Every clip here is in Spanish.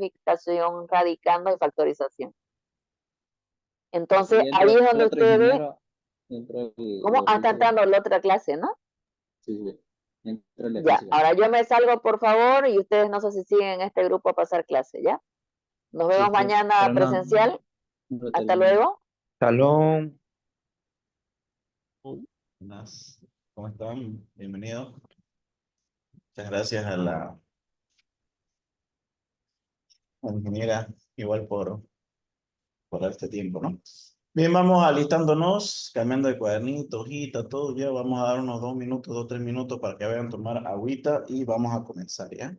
simplificación, radicando y factorización. Entonces, Y ahí es el donde otro ustedes, ingeniero, entró ¿cómo? la Está física. entrando la otra clase, ¿no? Sí, sí, entró la Ya, física. ahora yo me salgo, por favor, y ustedes no sé si siguen en este grupo a pasar clase, ¿ya? Nos Sí, vemos sí, mañana pero no, presencial. no está Hasta eliminado. luego. Salón. Buenas, ¿cómo están? Bienvenidos. Muchas gracias a la ingeniera, igual por este tiempo, ¿no? Bien, vamos alistándonos, cambiando de cuadernito, hojita, todo. Ya vamos a dar unos 2 minutos, 3 minutos para que vayan a tomar agüita y vamos a comenzar, ¿ya?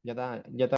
Ya está.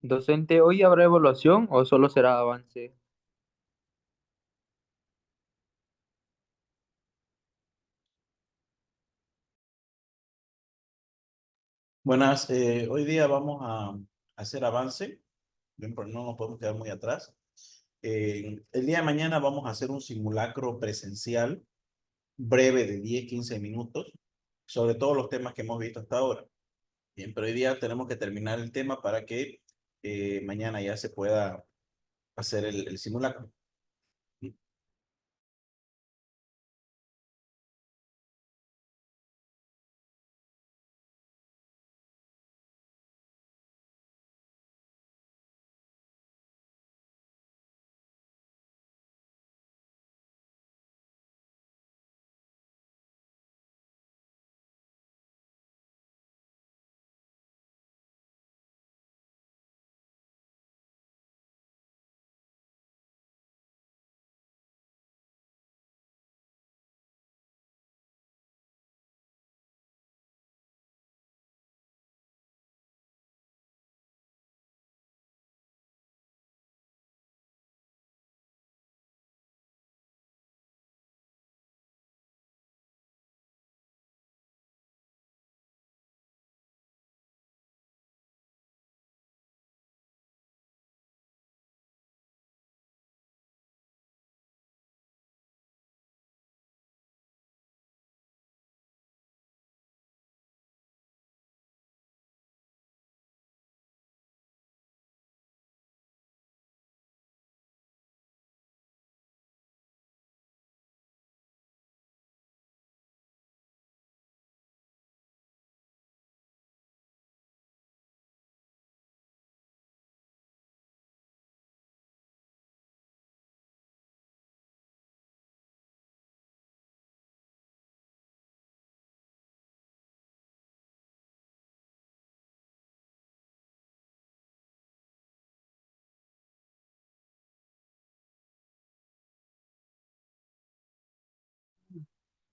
Docente, ¿hoy habrá evaluación o solo será avance? Buenas, hoy día vamos a hacer avance, bien, pero no nos podemos quedar muy atrás. El día de mañana vamos a hacer un simulacro presencial breve de 10 15 minutos sobre todos los temas que hemos visto hasta ahora. Bien, pero hoy día tenemos que terminar el tema para que mañana ya se pueda hacer el simulacro.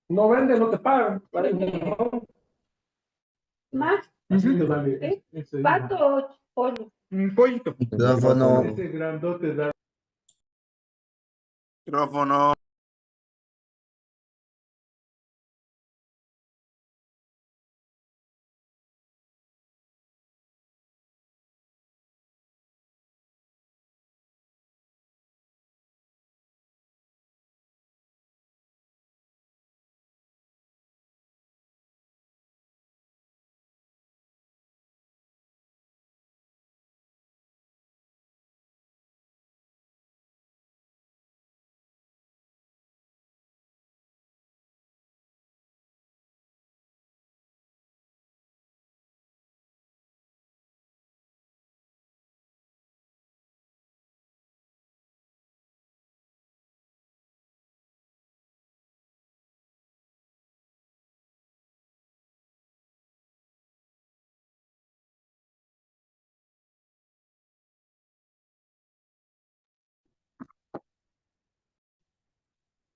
No vende, no te pagan. Vale, no. Más, Así te vale. Ese, pato o pollo. un pollito. Micrófono. Ese grandote da. Micrófono.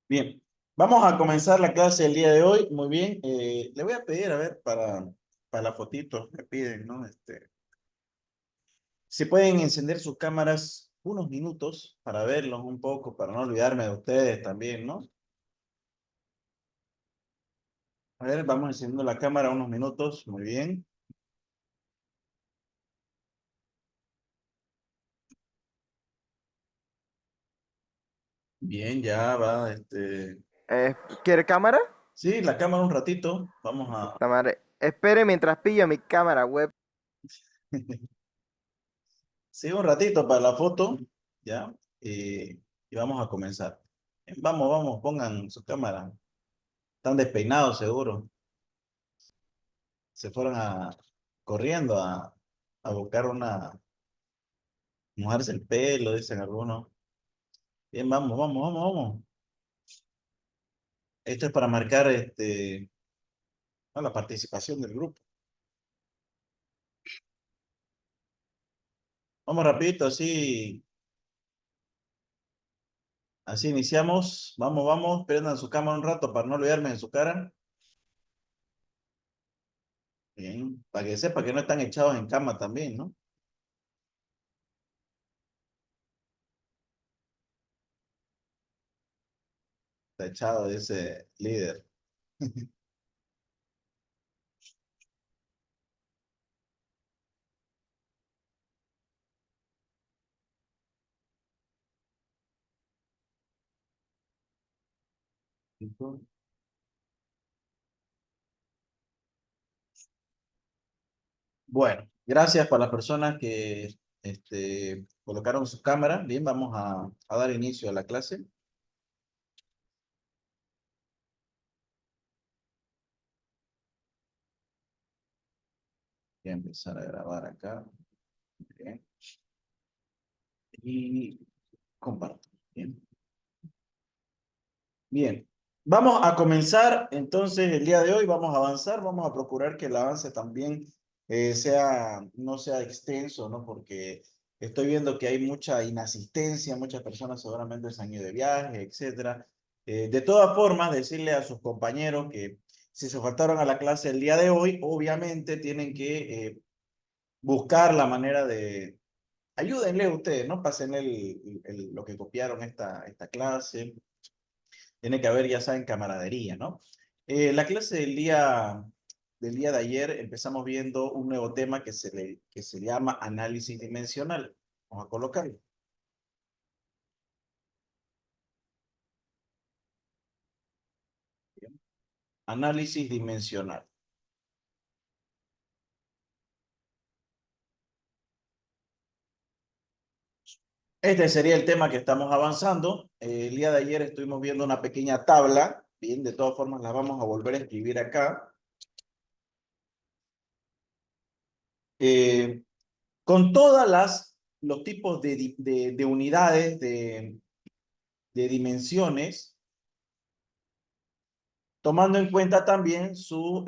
Bien, vamos a comenzar la clase del día de hoy. Muy bien, le voy a pedir, a ver, para la fotito, me piden, ¿no? Si pueden encender sus cámaras unos minutos para verlos un poco, para no olvidarme de ustedes también, ¿no? A ver, vamos encendiendo la cámara unos minutos, muy bien. Bien, ya va, ¿Quiere cámara? Sí, la cámara un ratito, vamos a... La madre. Espere mientras pillo mi cámara web. Sí, un ratito para la foto, ¿ya? Y vamos a comenzar. Vamos, vamos, pongan su cámara. Están despeinados seguro. Se fueron corriendo a buscar mojarse el pelo, dicen algunos. Bien, vamos, vamos, vamos, vamos. Esto es para marcar la participación del grupo. Vamos rapidito, así iniciamos. Vamos, vamos, prendan su cámara un rato para no olvidarme de su cara. Bien, para que sepa que no están echados en cama también, ¿no? Está echado ese líder. Bueno, gracias para las personas que colocaron su cámara. Bien, vamos a dar inicio a la clase. Voy a empezar a grabar acá. Bien. Y comparto. Bien. Bien. Vamos a comenzar entonces el día de hoy. Vamos a avanzar. Vamos a procurar que el avance también no sea extenso, ¿no? Porque estoy viendo que hay mucha inasistencia. Muchas personas seguramente se han ido de viaje, etcétera. De todas formas, decirle a sus compañeros que si se faltaron a la clase el día de hoy, obviamente tienen que buscar la manera de... Ayúdenle ustedes, ¿no? Pasen lo que copiaron esta clase. Tiene que haber, ya saben, camaradería, ¿no? La clase del día de ayer empezamos viendo un nuevo tema que se llama análisis dimensional. Vamos a colocarlo. Bien. Análisis dimensional. Este sería el tema que estamos avanzando. El día de ayer estuvimos viendo una pequeña tabla. Bien, de todas formas la vamos a volver a escribir acá. Con todas los tipos de unidades, de dimensiones, tomando en cuenta también su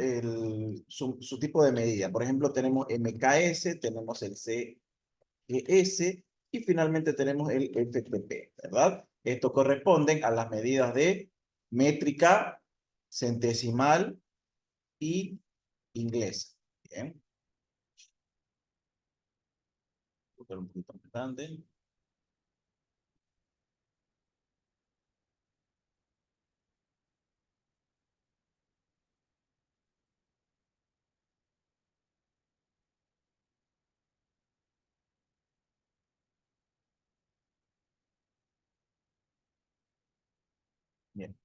tipo de medida. Por ejemplo, tenemos MKS, tenemos el CES y finalmente tenemos el FTP, ¿verdad? Esto corresponden a las medidas de métrica, centesimal y inglesa. Bien. Buscar un poquito más grande. Bien.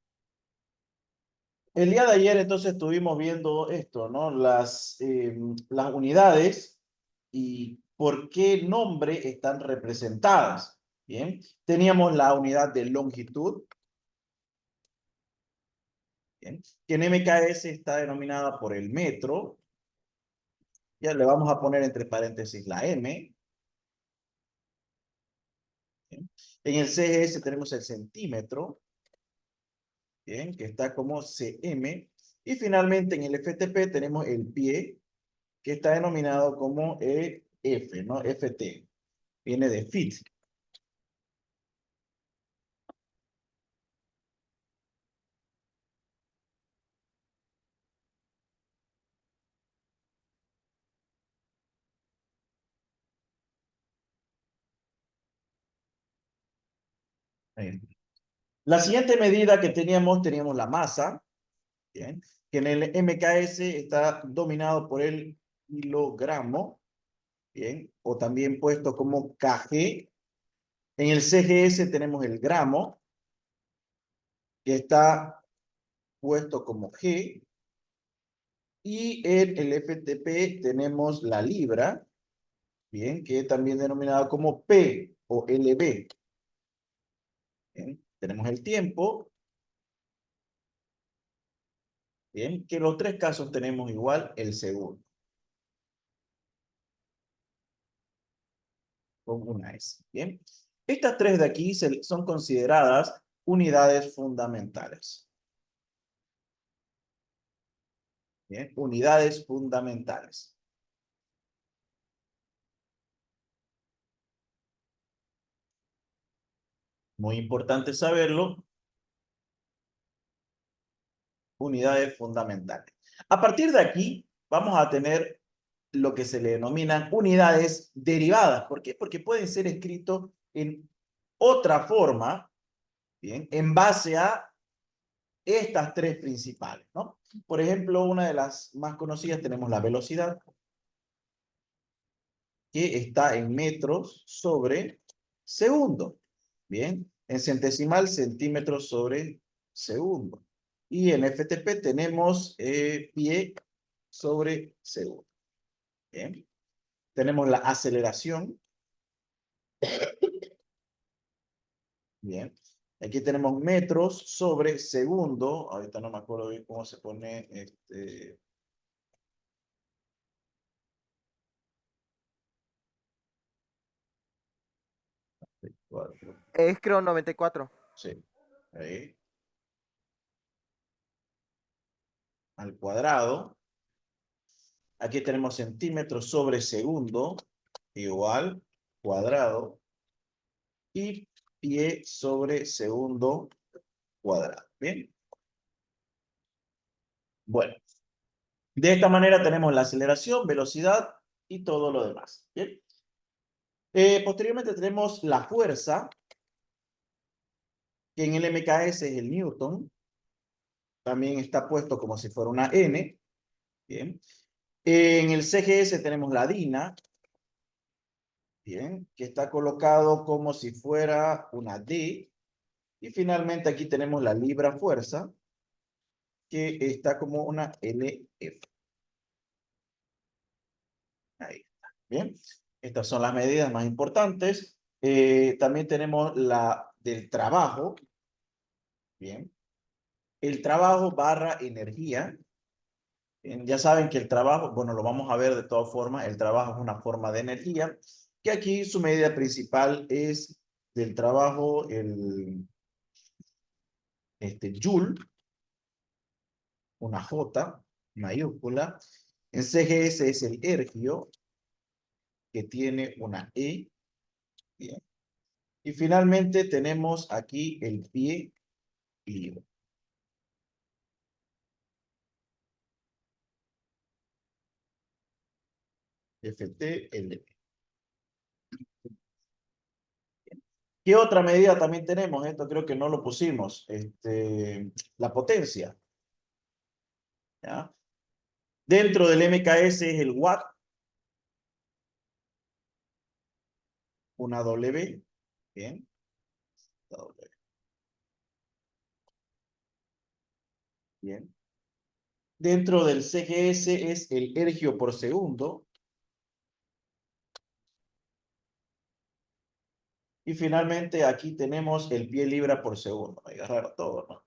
El día de ayer entonces estuvimos viendo esto, ¿no? Las unidades y por qué nombre están representadas. Bien. Teníamos la unidad de longitud. Bien. Que en MKS está denominada por el metro. Ya le vamos a poner entre paréntesis la M. Bien. En el CGS tenemos el centímetro. Bien, que está como cm. Y finalmente en el FTP tenemos el pie, que está denominado como F, ¿no? FT. Viene de feet. Ahí. La siguiente medida que teníamos la masa, ¿bien? Que en el MKS está dominado por el kilogramo, ¿bien? O también puesto como kg. En el CGS tenemos el gramo, que está puesto como G. Y en el FTP tenemos la libra, ¿bien? Que es también denominado como P o LB. ¿Bien? Tenemos el tiempo. Bien, que en los tres casos tenemos igual el segundo. Con una S. Bien. Estas tres de aquí son consideradas unidades fundamentales. Bien, unidades fundamentales. Muy importante saberlo. Unidades fundamentales. A partir de aquí, vamos a tener lo que se le denominan unidades derivadas. ¿Por qué? Porque pueden ser escritos en otra forma, ¿bien? En base a estas tres principales, ¿no? Por ejemplo, una de las más conocidas tenemos la velocidad, que está en metros sobre segundo, ¿bien? En centesimal, centímetros sobre segundo. Y en FTP tenemos pie sobre segundo. Bien. Tenemos la aceleración. Bien. Aquí tenemos metros sobre segundo. Ahorita no me acuerdo bien cómo se pone este. Es creo 94. Sí. Ahí. Al cuadrado. Aquí tenemos centímetros sobre segundo, igual, cuadrado, y pie sobre segundo, cuadrado. Bien. Bueno, de esta manera tenemos la aceleración, velocidad y todo lo demás. Bien. Posteriormente tenemos la fuerza, que en el MKS es el Newton. También está puesto como si fuera una N. Bien. En el CGS tenemos la DINA. Bien, que está colocado como si fuera una D. Y finalmente aquí tenemos la libra fuerza, que está como una LF. Ahí está. Bien, estas son las medidas más importantes. También tenemos la del trabajo. Bien, el trabajo barra energía. Bien, ya saben que el trabajo, bueno, lo vamos a ver de todas formas, el trabajo es una forma de energía, que aquí su medida principal es del trabajo, el Joule, una J mayúscula. En CGS es el ergio, que tiene una E. Bien. Y finalmente tenemos aquí el pie libre. FT-LB. ¿Qué otra medida también tenemos? Esto creo que no lo pusimos. La potencia. ¿Ya? Dentro del MKS es el watt. Una W. Bien. W. Bien. Dentro del CGS es el ergio por segundo. Y finalmente aquí tenemos el pie libra por segundo. Voy a agarrar todo, ¿no?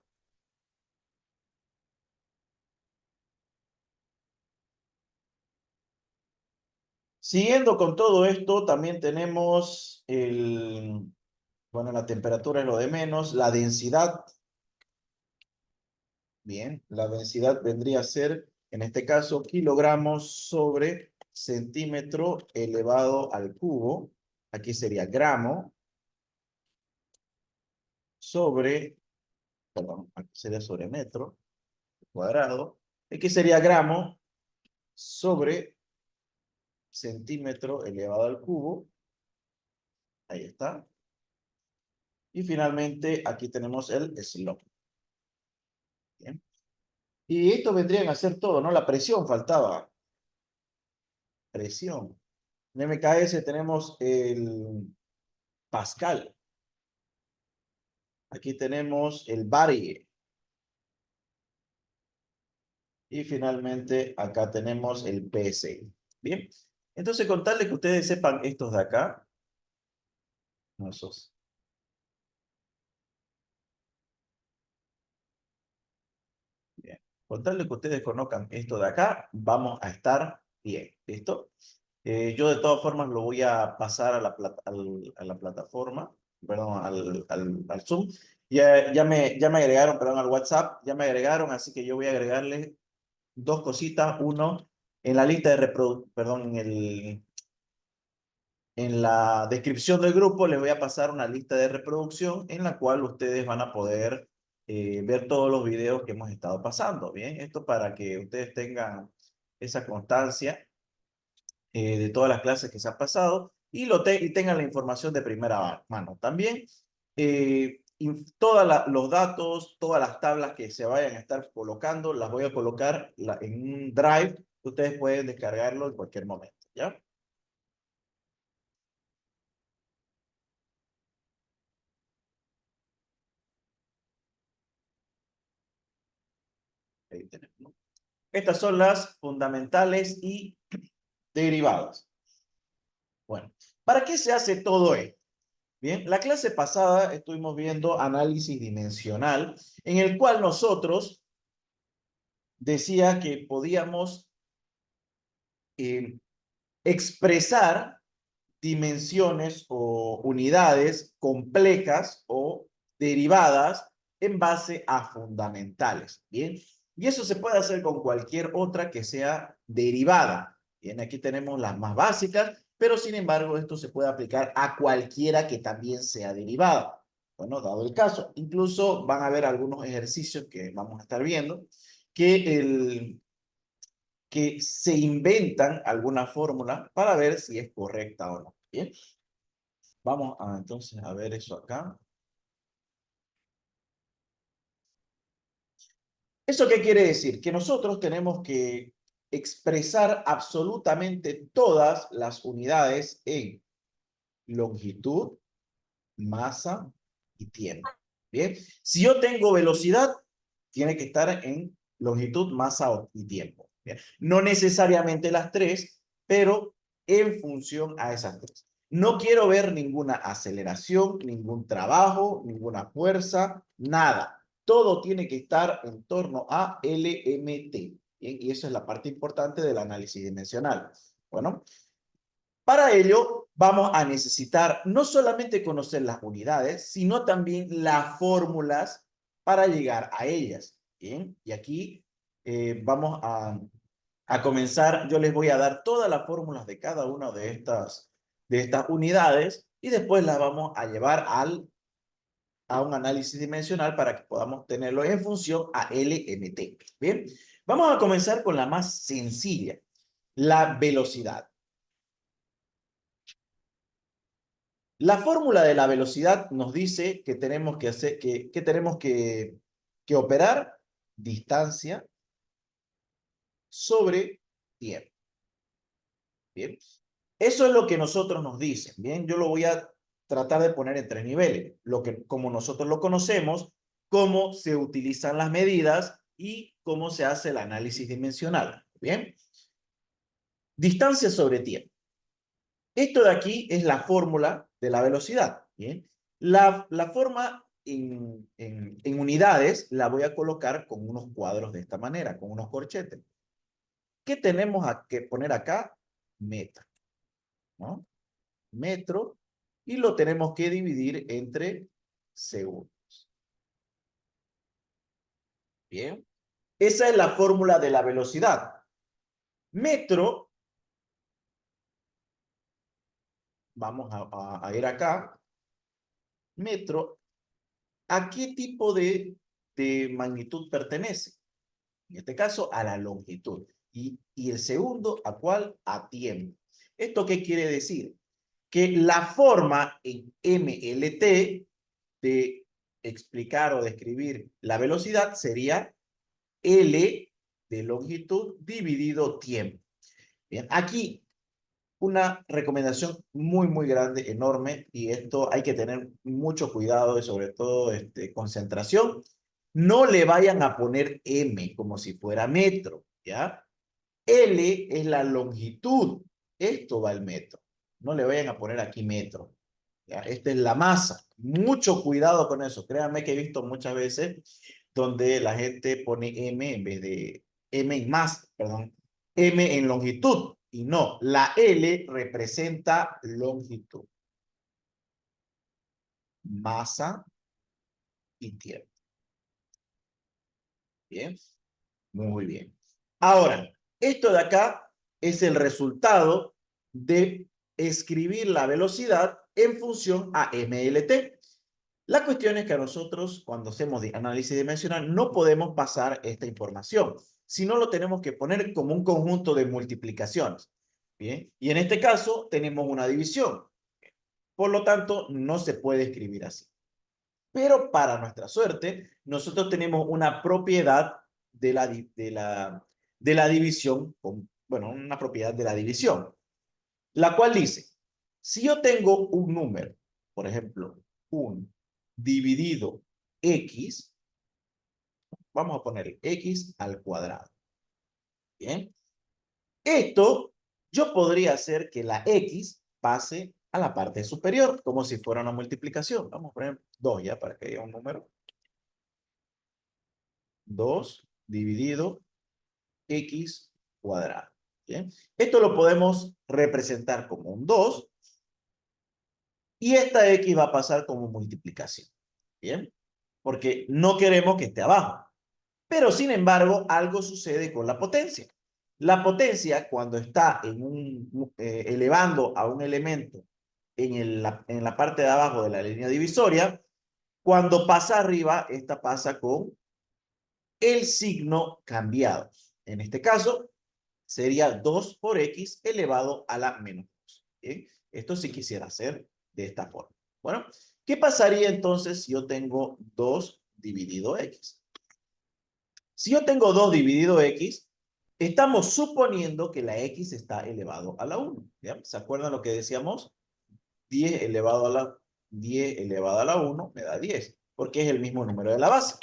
Siguiendo con todo esto, también tenemos bueno, la temperatura es lo de menos, la densidad. Bien, la densidad vendría a ser, en este caso, kilogramos sobre centímetro elevado al cubo. Aquí sería gramo sobre, perdón, aquí sería sobre metro cuadrado. Aquí sería gramo sobre centímetro elevado al cubo. Ahí está. Y finalmente aquí tenemos el slope. Bien. Y esto vendrían a ser todo, ¿no? La presión faltaba. Presión. En MKS tenemos el Pascal. Aquí tenemos el Bar. Y finalmente acá tenemos el PSI. Bien. Entonces, con tal de que ustedes sepan estos de acá. No, esos. Bien. Con tal de que ustedes conozcan esto de acá, vamos a estar bien. ¿Listo? Yo de todas formas lo voy a pasar a la plataforma, perdón, al Zoom. Ya me agregaron, perdón, al WhatsApp, ya me agregaron, así que yo voy a agregarles dos cositas. Uno, en la lista de reproducción, perdón, en la descripción del grupo les voy a pasar una lista de reproducción en la cual ustedes van a poder ver todos los videos que hemos estado pasando. Bien, esto para que ustedes tengan esa constancia de todas las clases que se han pasado y tengan la información de primera mano. También todos los datos, todas las tablas que se vayan a estar colocando, las voy a colocar en un drive que ustedes pueden descargarlo en cualquier momento, ¿ya? Ahí tenemos, ¿no? Estas son las fundamentales y derivadas. Bueno, ¿para qué se hace todo esto? Bien, la clase pasada estuvimos viendo análisis dimensional, en el cual nosotros decía que podíamos expresar dimensiones o unidades complejas o derivadas en base a fundamentales. Bien, y eso se puede hacer con cualquier otra que sea derivada. Bien, aquí tenemos las más básicas, pero sin embargo esto se puede aplicar a cualquiera que también sea derivada. Bueno, dado el caso, incluso van a haber algunos ejercicios que vamos a estar viendo que se inventan alguna fórmula para ver si es correcta o no. Bien, vamos entonces a ver eso acá. ¿Eso qué quiere decir? Que nosotros tenemos que expresar absolutamente todas las unidades en longitud, masa y tiempo. Bien, si yo tengo velocidad, tiene que estar en longitud, masa y tiempo. Bien, no necesariamente las tres, pero en función a esas tres. No quiero ver ninguna aceleración, ningún trabajo, ninguna fuerza, nada. Todo tiene que estar en torno a LMT. Bien, y eso es la parte importante del análisis dimensional. Bueno, para ello vamos a necesitar no solamente conocer las unidades, sino también las fórmulas para llegar a ellas. Bien, y aquí vamos a comenzar. Yo les voy a dar todas las fórmulas de cada una de estas unidades y después las vamos a llevar a un análisis dimensional para que podamos tenerlo en función a LMT. Bien, vamos a comenzar con la más sencilla, la velocidad. La fórmula de la velocidad nos dice que tenemos que hacer, que tenemos que operar distancia sobre tiempo. Bien. Eso es lo que nosotros nos dicen. Bien, yo lo voy a tratar de poner en 3 niveles. Como nosotros lo conocemos, cómo se utilizan las medidas y cómo se hace el análisis dimensional. Bien. Distancia sobre tiempo. Esto de aquí es la fórmula de la velocidad. Bien. La forma en unidades la voy a colocar con unos cuadros de esta manera, con unos corchetes. ¿Qué tenemos que poner acá? Metro, ¿no? Metro, y lo tenemos que dividir entre segundos. Bien. Esa es la fórmula de la velocidad. Metro, vamos a ir acá. Metro, ¿a qué tipo de magnitud pertenece? En este caso, a la longitud. Y el segundo, ¿a cuál? A tiempo. ¿Esto qué quiere decir? Que la forma en MLT de explicar o describir la velocidad sería L de longitud dividido tiempo. Bien, aquí una recomendación muy grande, enorme, y esto hay que tener mucho cuidado y sobre todo concentración. No le vayan a poner M como si fuera metro, ¿ya? L es la longitud. Esto va al metro. No le vayan a poner aquí metro. ¿Ya? Esta es la masa. Mucho cuidado con eso. Créanme que he visto muchas veces donde la gente pone M en vez de M en más, perdón, M en longitud. Y no, la L representa longitud, masa y tiempo. Bien, muy bien. Ahora, esto de acá es el resultado de escribir la velocidad en función a MLT. La cuestión es que a nosotros, cuando hacemos análisis dimensional, no podemos pasar esta información, sino lo tenemos que poner como un conjunto de multiplicaciones. Bien, y en este caso tenemos una división. Por lo tanto, no se puede escribir así. Pero para nuestra suerte, nosotros tenemos una propiedad de la división, bueno, una propiedad de la división, la cual dice, si yo tengo un número, por ejemplo, 1 dividido x, vamos a poner x al cuadrado. Bien. Esto, yo podría hacer que la x pase a la parte superior, como si fuera una multiplicación. Vamos a poner 2 ya, para que haya un número. 2 dividido x cuadrado. ¿Bien? Esto lo podemos representar como un 2. Y esta x va a pasar como multiplicación. ¿Bien? Porque no queremos que esté abajo. Pero, sin embargo, algo sucede con la potencia. La potencia, cuando está elevando a un elemento en la parte de abajo de la línea divisoria, cuando pasa arriba, esta pasa con el signo cambiado. En este caso, sería 2 por x elevado a la menos 2. ¿Bien? Esto sí quisiera hacer de esta forma. Bueno, ¿qué pasaría entonces si yo tengo 2 dividido x? Si yo tengo 2 dividido x, estamos suponiendo que la x está elevado a la 1. ¿Ya? ¿Se acuerdan lo que decíamos? 10 elevado a la 1 me da 10, porque es el mismo número de la base.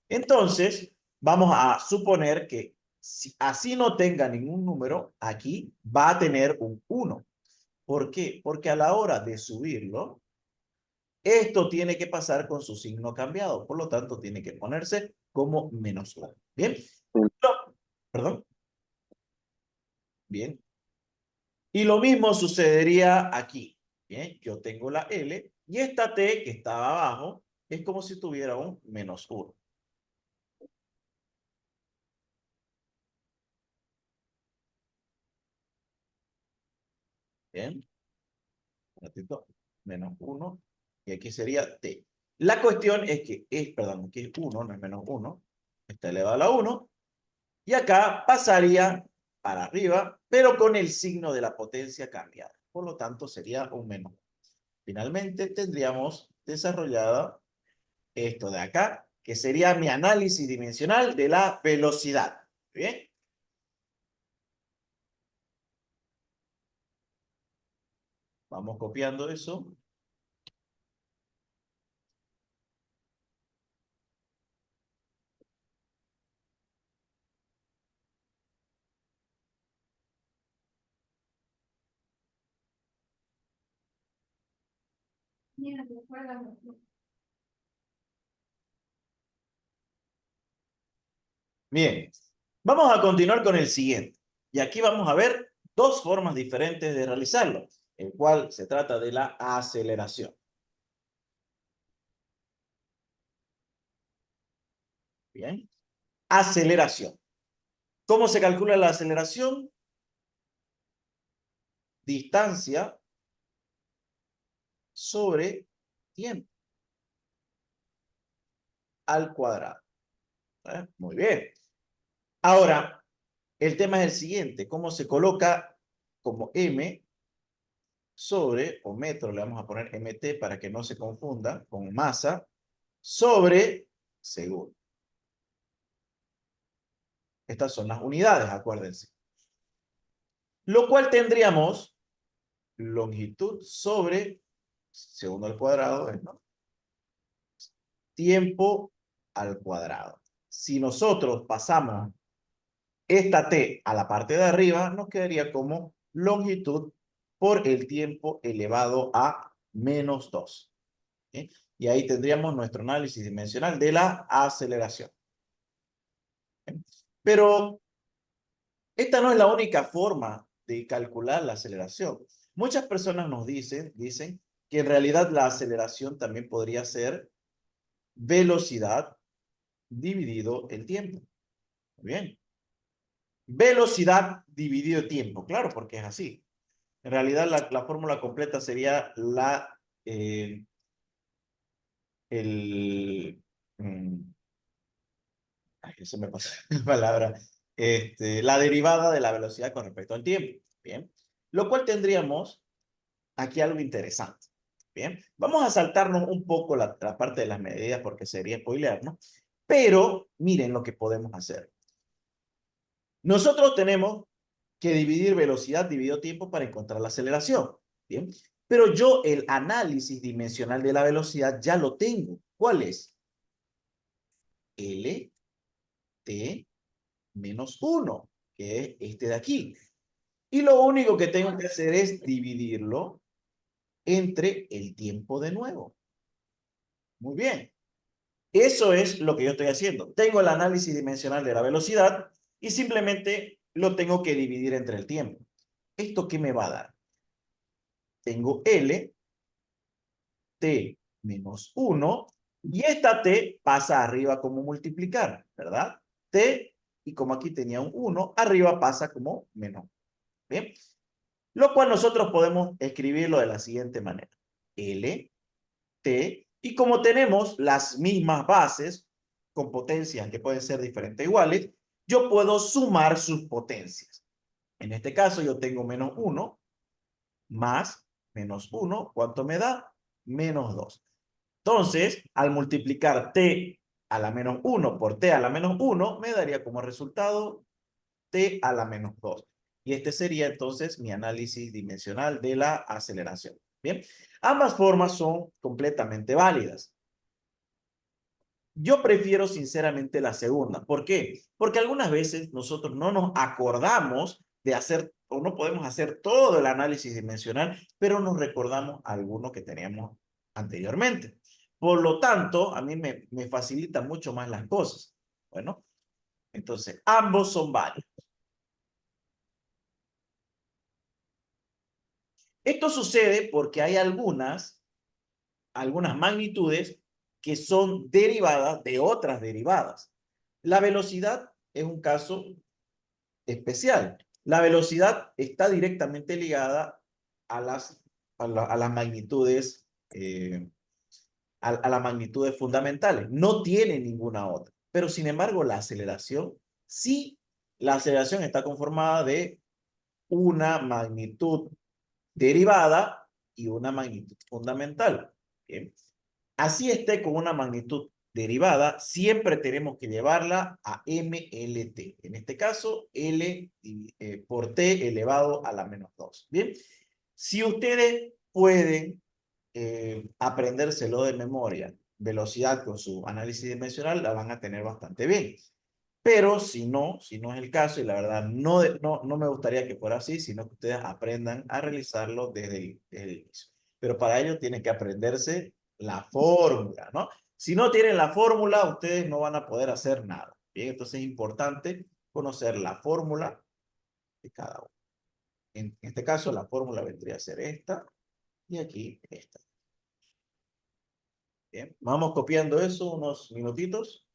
Entonces, vamos a suponer que si así no tenga ningún número, aquí va a tener un 1. ¿Por qué? Porque a la hora de subirlo, esto tiene que pasar con su signo cambiado. Por lo tanto, tiene que ponerse como menos 1. ¿Bien? Perdón. Bien. Y lo mismo sucedería aquí. Bien, yo tengo la L y esta T que estaba abajo es como si tuviera un menos 1. Bien. Un ratito. Menos 1. Y aquí sería T. La cuestión es que perdón, aquí es 1, no es menos 1. Está elevado a la 1. Y acá pasaría para arriba, pero con el signo de la potencia cambiado. Por lo tanto, sería un menos. finalmente tendríamos desarrollada esto de acá, que sería mi análisis dimensional de la velocidad. ¿Bien? Vamos copiando eso. Mira, me acuerdo. Bien, vamos a continuar con el siguiente. Y aquí vamos a ver dos formas diferentes de realizarlo, el cual se trata de la aceleración. Bien, aceleración. ¿Cómo se calcula la aceleración? Distancia sobre tiempo al cuadrado. Muy bien. Ahora, el tema es el siguiente. ¿Cómo se coloca como m sobre, o metro, le vamos a poner mt para que no se confunda con masa, sobre segundo? Estas son las unidades, acuérdense. Lo cual tendríamos longitud sobre segundo al cuadrado, ¿no? Tiempo al cuadrado. Si nosotros pasamos esta t a la parte de arriba, nos quedaría como longitud por el tiempo elevado a menos 2. ¿Sí? Y ahí tendríamos nuestro análisis dimensional de la aceleración. ¿Sí? Pero esta no es la única forma de calcular la aceleración. Muchas personas nos dicen que en realidad la aceleración también podría ser velocidad dividido el tiempo. Muy bien. Velocidad dividido tiempo. Claro, porque es así. En realidad la fórmula completa sería eso me pasa la palabra. La derivada de la velocidad con respecto al tiempo. Bien. Lo cual tendríamos aquí algo interesante. Bien. Vamos a saltarnos un poco la parte de las medidas porque sería spoilear, ¿no? Pero miren lo que podemos hacer. Nosotros tenemos que dividir velocidad dividido tiempo para encontrar la aceleración. Bien. Pero yo el análisis dimensional de la velocidad ya lo tengo. ¿Cuál es? L t menos 1, que es este de aquí. Y lo único que tengo que hacer es dividirlo entre el tiempo de nuevo. Muy bien. Eso es lo que yo estoy haciendo. Tengo el análisis dimensional de la velocidad y simplemente lo tengo que dividir entre el tiempo. ¿Esto qué me va a dar? Tengo L, t menos 1, y esta t pasa arriba como multiplicar, ¿verdad? T, y como aquí tenía un 1, arriba pasa como menos. ¿Bien? Lo cual nosotros podemos escribirlo de la siguiente manera. L, t, y como tenemos las mismas bases, con potencias que pueden ser diferentes o iguales, yo puedo sumar sus potencias. En este caso yo tengo menos 1 más menos 1, ¿cuánto me da? Menos 2. Entonces, al multiplicar t a la menos 1 por t a la menos 1, me daría como resultado t a la menos 2. Y este sería entonces mi análisis dimensional de la aceleración. Bien, ambas formas son completamente válidas. Yo prefiero sinceramente la segunda. ¿Por qué? Porque algunas veces nosotros no nos acordamos de hacer, o no podemos hacer todo el análisis dimensional, pero nos recordamos alguno que teníamos anteriormente. Por lo tanto, a mí me facilita mucho más las cosas. Bueno, entonces ambos son válidos. Esto sucede porque hay algunas magnitudes que son derivadas de otras derivadas. La velocidad es un caso especial. La velocidad está directamente ligada a las magnitudes a las magnitudes fundamentales. No tiene ninguna otra. Pero sin embargo, la aceleración, sí, la aceleración está conformada de una magnitud derivada y una magnitud fundamental. Bien. Así esté con una magnitud derivada, siempre tenemos que llevarla a MLT. En este caso, L por T elevado a la menos 2. Bien. Si ustedes pueden aprendérselo de memoria, velocidad con su análisis dimensional, la van a tener bastante bien. Pero si no es el caso, y la verdad no me gustaría que fuera así, sino que ustedes aprendan a realizarlo desde el inicio. Pero para ello tienen que aprenderse la fórmula, ¿no? Si no tienen la fórmula, ustedes no van a poder hacer nada. Bien, entonces es importante conocer la fórmula de cada uno. En este caso, la fórmula vendría a ser esta y aquí esta. Bien, vamos copiando eso unos minutitos.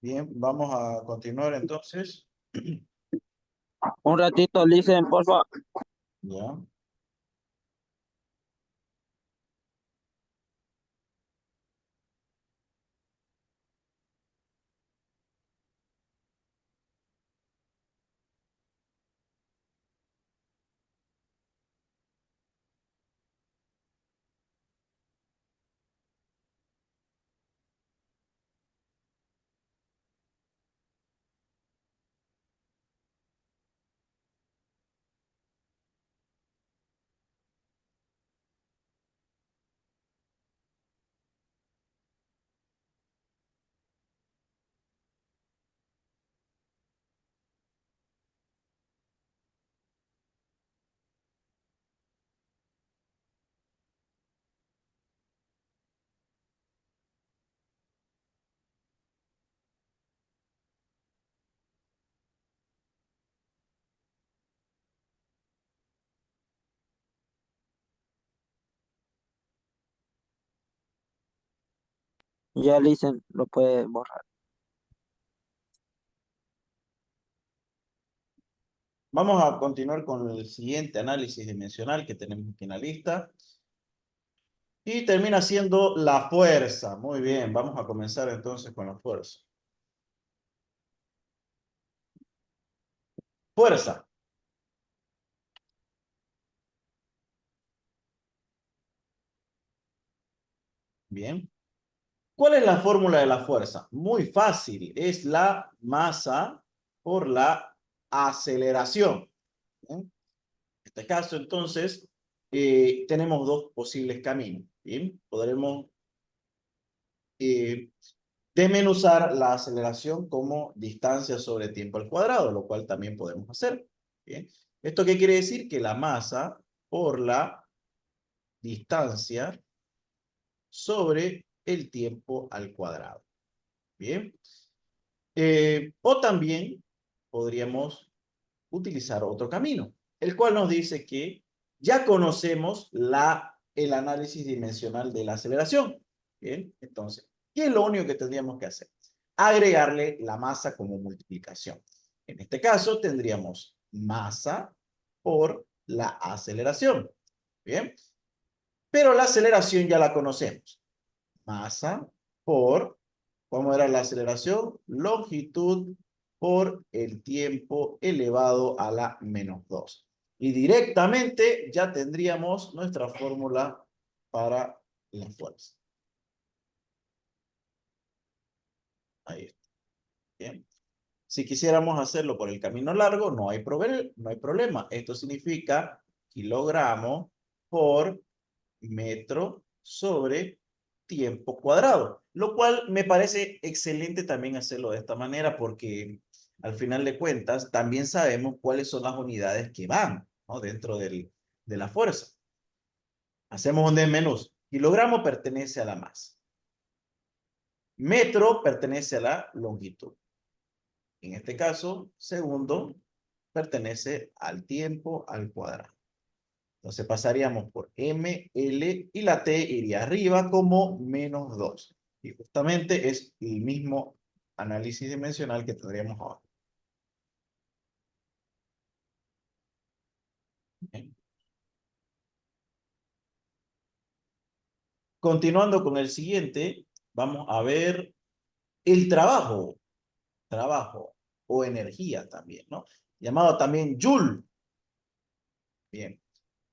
Bien, vamos a continuar entonces. Un ratito, listen, por favor. Ya. Ya, listen, lo puede borrar. Vamos a continuar con el siguiente análisis dimensional que tenemos aquí en la lista. Y termina siendo la fuerza. Muy bien, vamos a comenzar entonces con la fuerza. Fuerza. Bien. ¿Cuál es la fórmula de la fuerza? Muy fácil. Es la masa por la aceleración. ¿Bien? En este caso, entonces, tenemos dos posibles caminos. Bien. Podremos desmenuzar la aceleración como distancia sobre tiempo al cuadrado, lo cual también podemos hacer. Bien. ¿Esto qué quiere decir? Que la masa por la distancia sobre el tiempo al cuadrado. Bien. O también podríamos utilizar otro camino, el cual nos dice que ya conocemos el análisis dimensional de la aceleración. Bien, entonces, ¿qué es lo único que tendríamos que hacer? Agregarle la masa como multiplicación. En este caso tendríamos masa por la aceleración. Bien, pero la aceleración ya la conocemos. Masa por, ¿cómo era la aceleración? Longitud por el tiempo elevado a la menos 2. Y directamente ya tendríamos nuestra fórmula para la fuerza. Ahí está. Bien. Si quisiéramos hacerlo por el camino largo, no hay problema. Esto significa kilogramo por metro sobre tiempo cuadrado. Lo cual me parece excelente también hacerlo de esta manera porque al final de cuentas también sabemos cuáles son las unidades que van, ¿no?, dentro de la fuerza. Hacemos un desmenuz. Kilogramo pertenece a la masa. Metro pertenece a la longitud. En este caso, segundo pertenece al tiempo al cuadrado. Entonces pasaríamos por M, L y la T iría arriba como menos 2. Y justamente es el mismo análisis dimensional que tendríamos ahora. Bien. Continuando con el siguiente, vamos a ver el trabajo. Trabajo o energía también, ¿no? Llamado también Joule. Bien.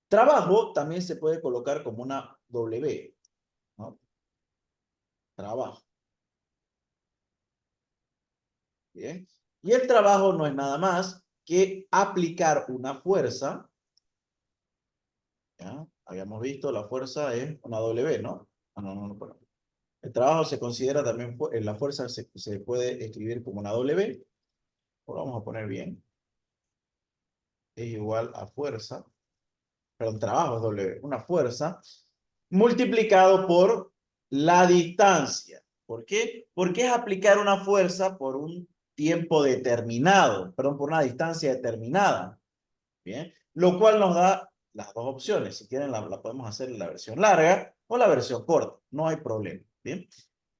Trabajo también se puede colocar como una W, ¿no? Trabajo. Bien. Y el trabajo no es nada más que aplicar una fuerza. ¿Ya? Habíamos visto, la fuerza es una W, ¿no? No. El trabajo se considera también, la fuerza se puede escribir como una W. Lo vamos a poner bien. Es igual a fuerza. Perdón, trabajo es W. Una fuerza multiplicado por la distancia. ¿Por qué? Porque es aplicar una fuerza por un tiempo determinado. Perdón, por una distancia determinada. Bien. Lo cual nos da las dos opciones. Si quieren la podemos hacer en la versión larga o la versión corta. No hay problema. Bien.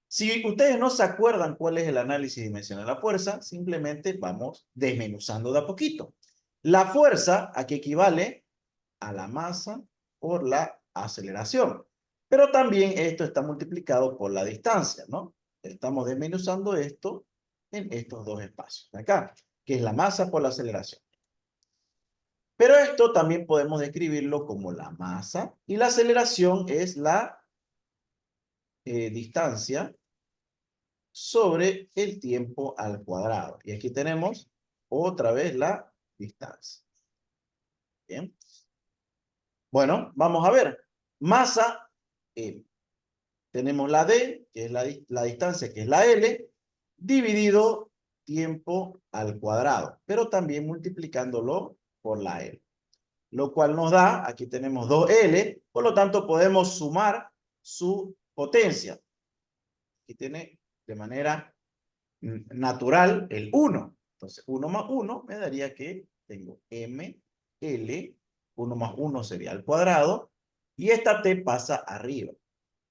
Si ustedes no se acuerdan cuál es el análisis dimensional de la fuerza, simplemente vamos desmenuzando de a poquito. La fuerza, ¿a qué equivale? A la masa por la aceleración. Pero también esto está multiplicado por la distancia, ¿no? Estamos desmenuzando esto en estos dos espacios de acá, que es la masa por la aceleración. Pero esto también podemos describirlo como la masa y la aceleración es la distancia sobre el tiempo al cuadrado. Y aquí tenemos otra vez la distancia. Bien. Bueno, vamos a ver. Masa, tenemos la D, que es la distancia, que es la L, dividido tiempo al cuadrado, pero también multiplicándolo por la L. Lo cual nos da, aquí tenemos 2L, por lo tanto podemos sumar su potencia. Aquí tiene de manera natural el 1. Entonces 1 más 1 me daría que tengo M, L, 1 más 1 sería al cuadrado, y esta T pasa arriba.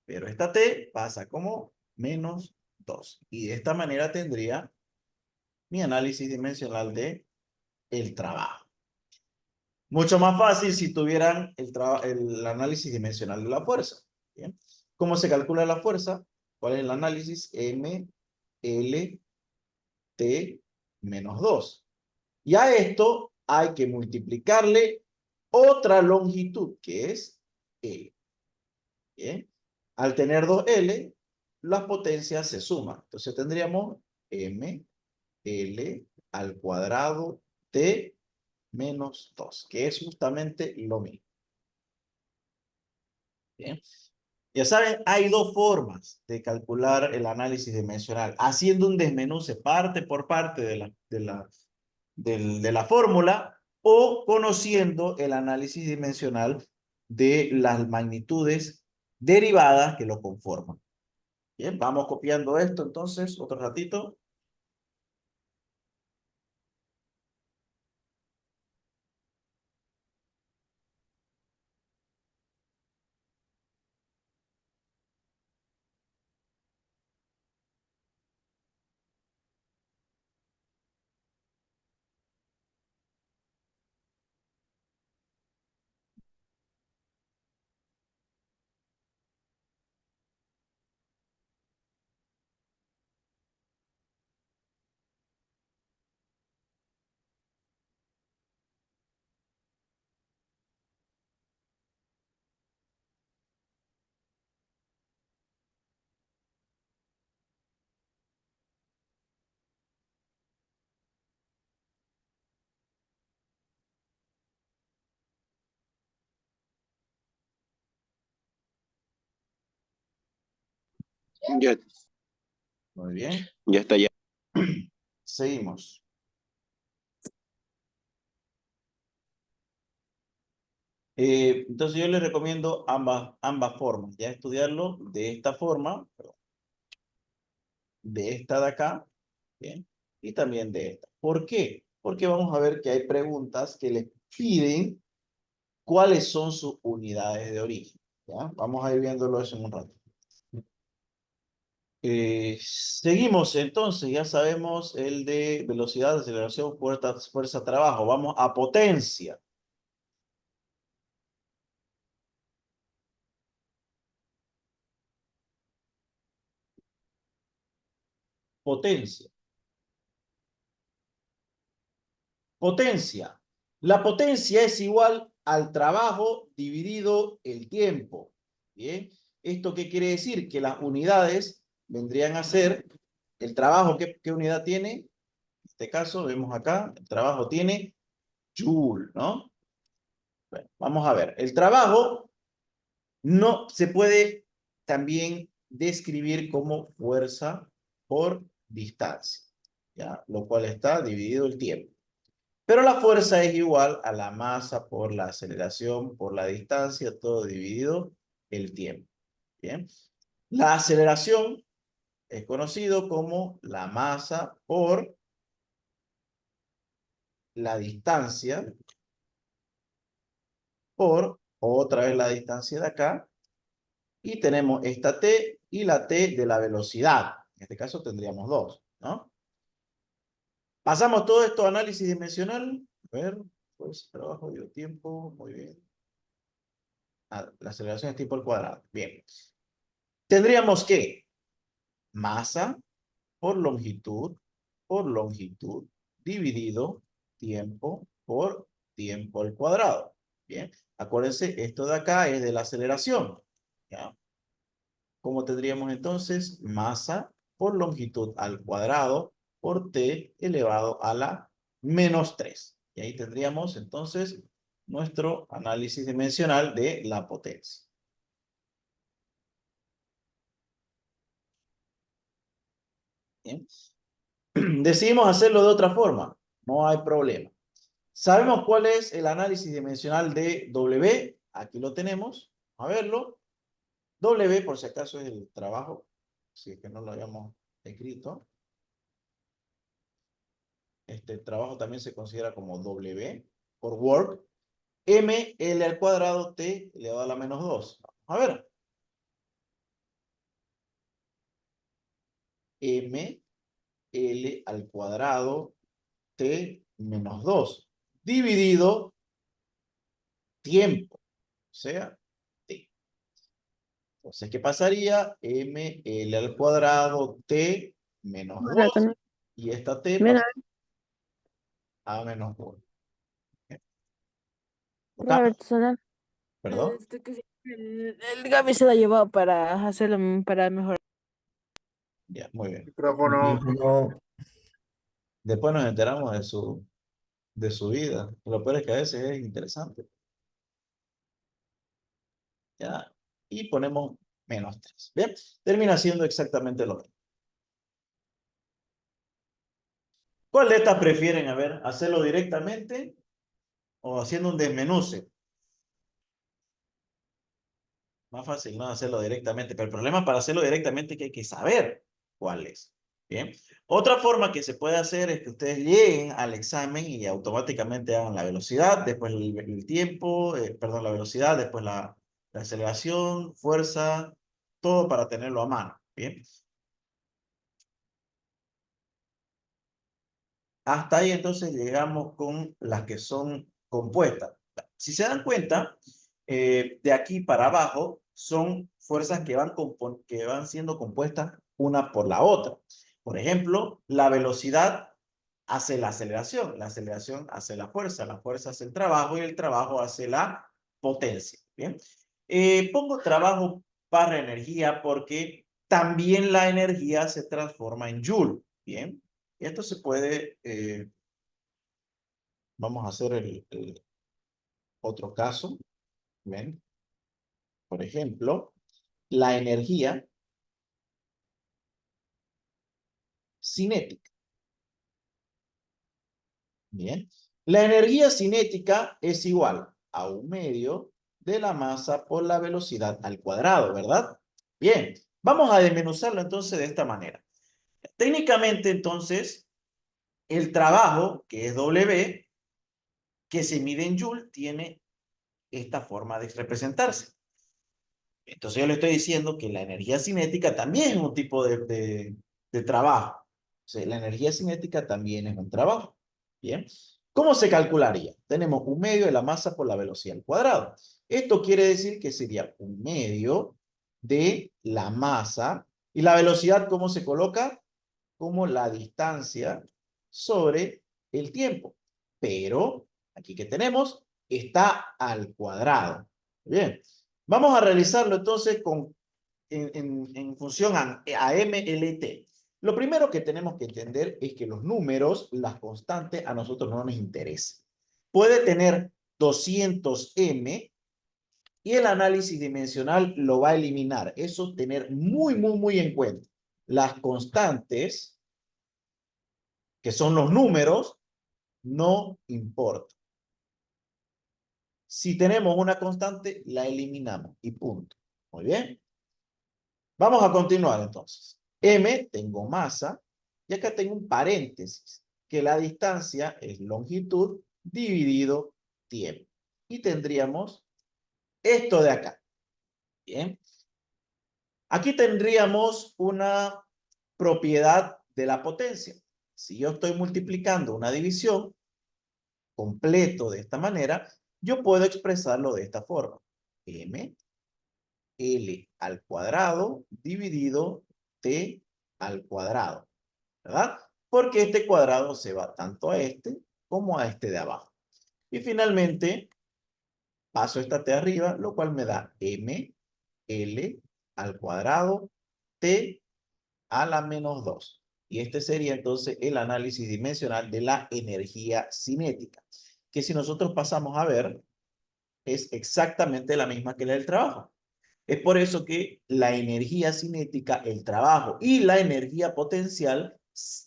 Pero esta T pasa como menos 2. Y de esta manera tendría mi análisis dimensional de el trabajo. Mucho más fácil si tuvieran el análisis dimensional de la fuerza. ¿Bien? ¿Cómo se calcula la fuerza? ¿Cuál es el análisis? M, L, T, menos 2. Y a esto hay que multiplicarle otra longitud, que es L. ¿Bien? Al tener 2L, las potencias se suman. Entonces tendríamos M, L al cuadrado T menos 2, que es justamente lo mismo. Bien. Ya saben, hay dos formas de calcular el análisis dimensional. Haciendo un desmenuce parte por parte de la fórmula, o conociendo el análisis dimensional de las magnitudes derivadas que lo conforman. Bien, vamos copiando esto entonces otro ratito. Ya, Muy bien. ya está ya. Seguimos. Entonces yo les recomiendo ambas formas, ya estudiarlo de esta forma, de esta de acá, ¿bien? Y también de esta. ¿Por qué? Porque vamos a ver que hay preguntas que les piden cuáles son sus unidades de origen, ¿ya? Vamos a ir viéndolo eso en un rato. Seguimos entonces, ya sabemos el de velocidad, aceleración, fuerza, trabajo. Vamos a potencia. Potencia. Potencia. La potencia es igual al trabajo dividido el tiempo. ¿Bien? ¿Esto qué quiere decir? Que las unidades vendrían a ser el trabajo. ¿Qué unidad tiene? En este caso, vemos acá, el trabajo tiene Joule, ¿no? Bueno, vamos a ver. El trabajo no se puede también describir como fuerza por distancia, ¿ya? Lo cual está dividido el tiempo. Pero la fuerza es igual a la masa por la aceleración, por la distancia, todo dividido el tiempo. Bien. La aceleración es conocido como la masa por la distancia, por otra vez la distancia de acá, y tenemos esta t y la t de la velocidad. En este caso tendríamos dos, ¿no? Pasamos todo esto a análisis dimensional. A ver, pues trabajo, dio tiempo, muy bien. La aceleración es tiempo al cuadrado. Bien. Tendríamos que masa por longitud, dividido tiempo por tiempo al cuadrado. Bien. Acuérdense, esto de acá es de la aceleración. ¿Ya? ¿Cómo tendríamos entonces? Masa por longitud al cuadrado por t elevado a la menos 3. Y ahí tendríamos entonces nuestro análisis dimensional de la potencia. Bien. Decidimos hacerlo de otra forma. No hay problema. ¿Sabemos cuál es el análisis dimensional de W? Aquí lo tenemos. Vamos a verlo. W, por si acaso, es el trabajo. Si es que no lo habíamos escrito. Este trabajo también se considera como W por work. M, L al cuadrado, T elevado a la menos 2. A ver. M, L al cuadrado, T menos 2. Dividido tiempo. O sea, T. Entonces, ¿qué pasaría? M, L al cuadrado, T menos 2. Y esta T pasa a menos 2. ¿Perdón? El Gaby se la llevó para hacerlo, para mejorar. Ya, muy bien. Micrófono. Después nos enteramos de su vida. Lo peor es que a veces es interesante. ¿Ya? Y ponemos menos 3. Bien, termina siendo exactamente lo mismo. ¿Cuál de estas prefieren? A ver, hacerlo directamente o haciendo un desmenuce. Más fácil no hacerlo directamente, pero el problema para hacerlo directamente es que hay que saber cuál es. Bien. Otra forma que se puede hacer es que ustedes lleguen al examen y automáticamente hagan la velocidad, después el tiempo, perdón, la velocidad, después la aceleración, fuerza, todo para tenerlo a mano. Bien. Hasta ahí entonces llegamos con las que son compuestas. Si se dan cuenta, de aquí para abajo son fuerzas que van siendo compuestas una por la otra. Por ejemplo, la velocidad hace la aceleración hace la fuerza hace el trabajo y el trabajo hace la potencia. Bien. Pongo trabajo barra energía porque también la energía se transforma en joule. Bien. Esto se puede, vamos a hacer el otro caso. ¿Ven? Por ejemplo, la energía cinética. Bien. La energía cinética es igual a 1/2 de la masa por la velocidad al cuadrado, ¿verdad? Bien. Vamos a desmenuzarlo entonces de esta manera. Técnicamente, entonces, el trabajo, que es W, que se mide en joule, tiene esta forma de representarse. Entonces yo le estoy diciendo que la energía cinética también es un tipo de trabajo. O sea, la energía cinética también es un trabajo. Bien. ¿Cómo se calcularía? Tenemos 1/2 de la masa por la velocidad al cuadrado. Esto quiere decir que sería 1/2 de la masa. ¿Y la velocidad cómo se coloca? Como la distancia sobre el tiempo. Pero, aquí que tenemos, está al cuadrado. Bien. Vamos a realizarlo entonces en función a MLT. Lo primero que tenemos que entender es que los números, las constantes, a nosotros no nos interesan. Puede tener 200M y el análisis dimensional lo va a eliminar. Eso tener muy en cuenta. Las constantes, que son los números, no importan. Si tenemos una constante, la eliminamos y punto. Muy bien. Vamos a continuar entonces. M, tengo masa, y acá tengo un paréntesis, que la distancia es longitud dividido tiempo. Y tendríamos esto de acá. Bien. Aquí tendríamos una propiedad de la potencia. Si yo estoy multiplicando una división completo de esta manera, yo puedo expresarlo de esta forma. M L al cuadrado dividido T al cuadrado, ¿verdad? Porque este cuadrado se va tanto a este como a este de abajo. Y finalmente, paso esta T arriba, lo cual me da M L al cuadrado T a la menos 2. Y este sería entonces el análisis dimensional de la energía cinética, que si nosotros pasamos a ver, es exactamente la misma que la del trabajo. Es por eso que la energía cinética, el trabajo y la energía potencial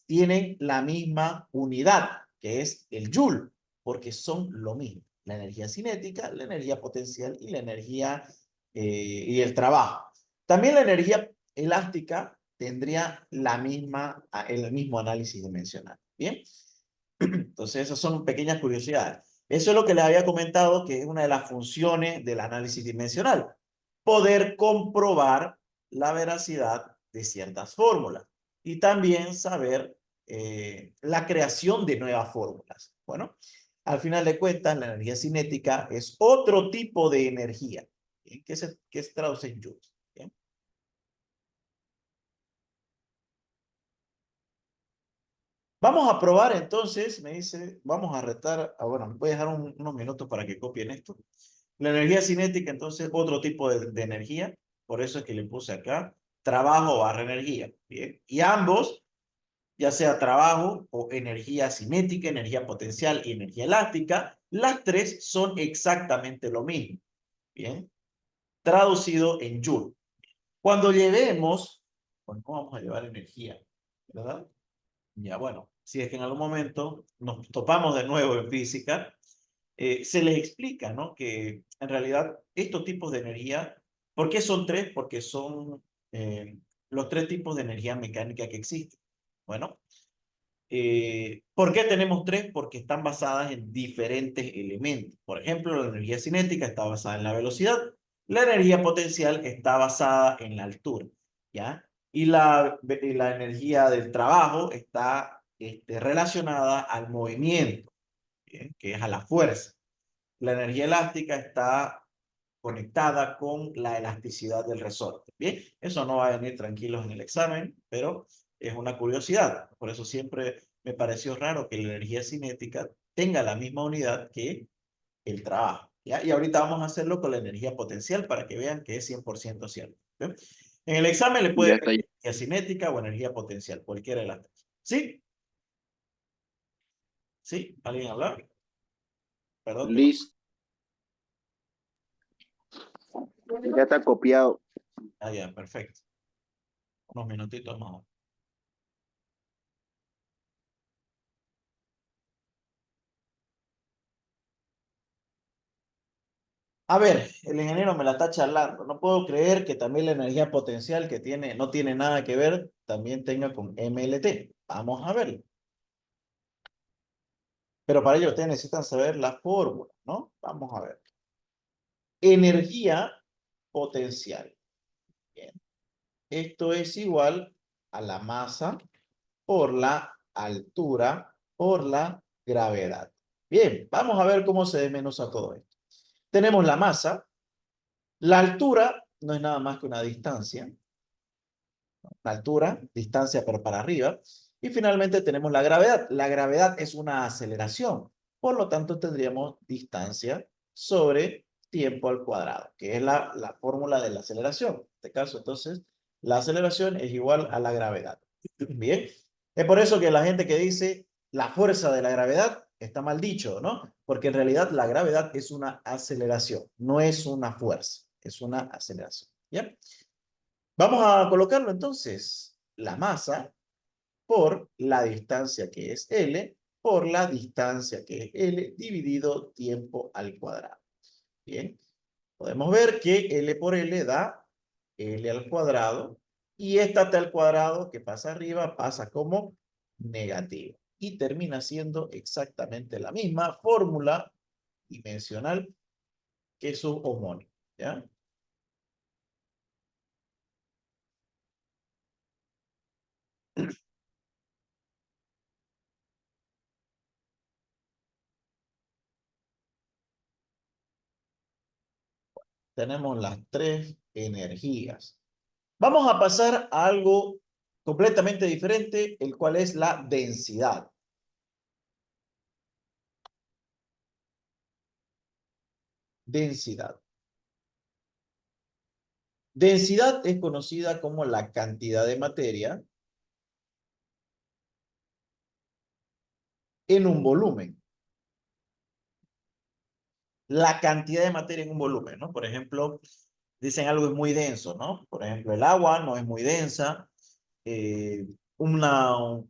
tienen la misma unidad, que es el joule, porque son lo mismo. La energía cinética, la energía potencial y la energía y el trabajo. También la energía elástica tendría el mismo análisis dimensional. ¿Bien? Entonces, esas son pequeñas curiosidades. Eso es lo que les había comentado, que es una de las funciones del análisis dimensional. Poder comprobar la veracidad de ciertas fórmulas. Y también saber la creación de nuevas fórmulas. Bueno, al final de cuentas, la energía cinética es otro tipo de energía, ¿bien? que se traduce en joules. ¿Bien? Vamos a probar entonces, me dice, vamos a retar, bueno, voy a dejar unos minutos para que copien esto. La energía cinética, entonces, otro tipo de energía, por eso es que le puse acá, trabajo barra energía, ¿bien? Y ambos, ya sea trabajo o energía cinética, energía potencial y energía elástica, las tres son exactamente lo mismo, ¿bien? Traducido en joule. Cuando llevemos, bueno, ¿cómo vamos a llevar energía? ¿Verdad? Ya, bueno, si es que en algún momento nos topamos de nuevo en física, se les explica, ¿no? Que en realidad estos tipos de energía, ¿por qué son tres? Porque son los tres tipos de energía mecánica que existen. Bueno, ¿por qué tenemos tres? Porque están basadas en diferentes elementos. Por ejemplo, la energía cinética está basada en la velocidad, la energía potencial está basada en la altura, ¿ya? Y la energía del trabajo está relacionada al movimiento, ¿bien? Que es a la fuerza. La energía elástica está conectada con la elasticidad del resorte. Bien, eso no va a venir tranquilos en el examen, pero es una curiosidad. Por eso siempre me pareció raro que la energía cinética tenga la misma unidad que el trabajo. ¿Ya? Y ahorita vamos a hacerlo con la energía potencial para que vean que es 100% cierto. ¿Bien? En el examen le puede Ya está. pedir energía cinética o energía potencial, cualquiera de las tres. ¿Sí? ¿Sí? ¿Alguien habla? Perdón. Listo. Ya está copiado. Ah, ya, perfecto. Unos minutitos más. A ver, el ingeniero me la está charlando. No puedo creer que también la energía potencial que tiene, no tiene nada que ver, también tenga con MLT. Vamos a verlo. Pero para ello ustedes necesitan saber la fórmula, ¿no? Vamos a ver. Energía potencial. Bien. Esto es igual a la masa por la altura por la gravedad. Bien, vamos a ver cómo se desmenuza todo esto. Tenemos la masa. La altura no es nada más que una distancia. La altura, distancia pero para arriba. Y finalmente tenemos la gravedad. La gravedad es una aceleración. Por lo tanto, tendríamos distancia sobre tiempo al cuadrado, que es la fórmula de la aceleración. En este caso, entonces, la aceleración es igual a la gravedad. Bien. Es por eso que la gente que dice la fuerza de la gravedad está mal dicho, ¿no? Porque en realidad la gravedad es una aceleración, no es una fuerza, es una aceleración. ¿Ya? Vamos a colocarlo entonces, la masa por la distancia que es L, por la distancia que es L, dividido tiempo al cuadrado. Bien, podemos ver que L por L da L al cuadrado, y esta T al cuadrado que pasa arriba pasa como negativo, y termina siendo exactamente la misma fórmula dimensional que su homónimo, ¿ya? Tenemos las tres energías. Vamos a pasar a algo completamente diferente, el cual es la densidad. Densidad. Densidad es conocida como la cantidad de materia en un volumen. La cantidad de materia en un volumen, ¿no? Por ejemplo, dicen algo es muy denso, ¿no? Por ejemplo, el agua no es muy densa. Una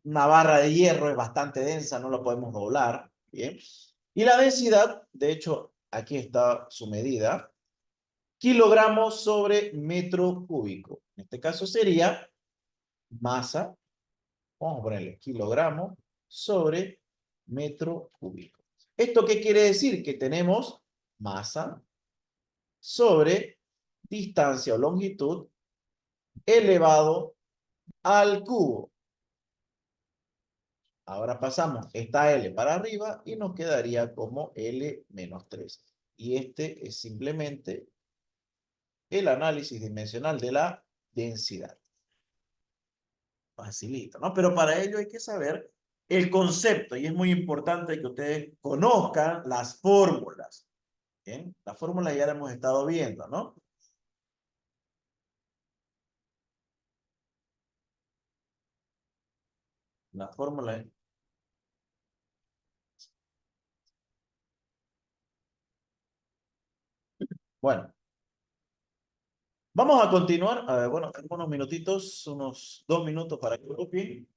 barra de hierro es bastante densa, no la podemos doblar. Bien. Y la densidad, de hecho, aquí está su medida. Kilogramos sobre metro cúbico. En este caso sería masa. Vamos a ponerle kilogramos sobre metro cúbico. ¿Esto qué quiere decir? Que tenemos masa sobre distancia o longitud elevado al cubo. Ahora pasamos esta L para arriba y nos quedaría como L menos 3. Y este es simplemente el análisis dimensional de la densidad. Facilito, ¿no? Pero para ello hay que saber el concepto, y es muy importante que ustedes conozcan las fórmulas. ¿Bien? Las fórmulas ya las hemos estado viendo, ¿no? La fórmula. Bueno. Vamos a continuar. Bueno, tengo unos minutitos, unos 2 minutos para que copien.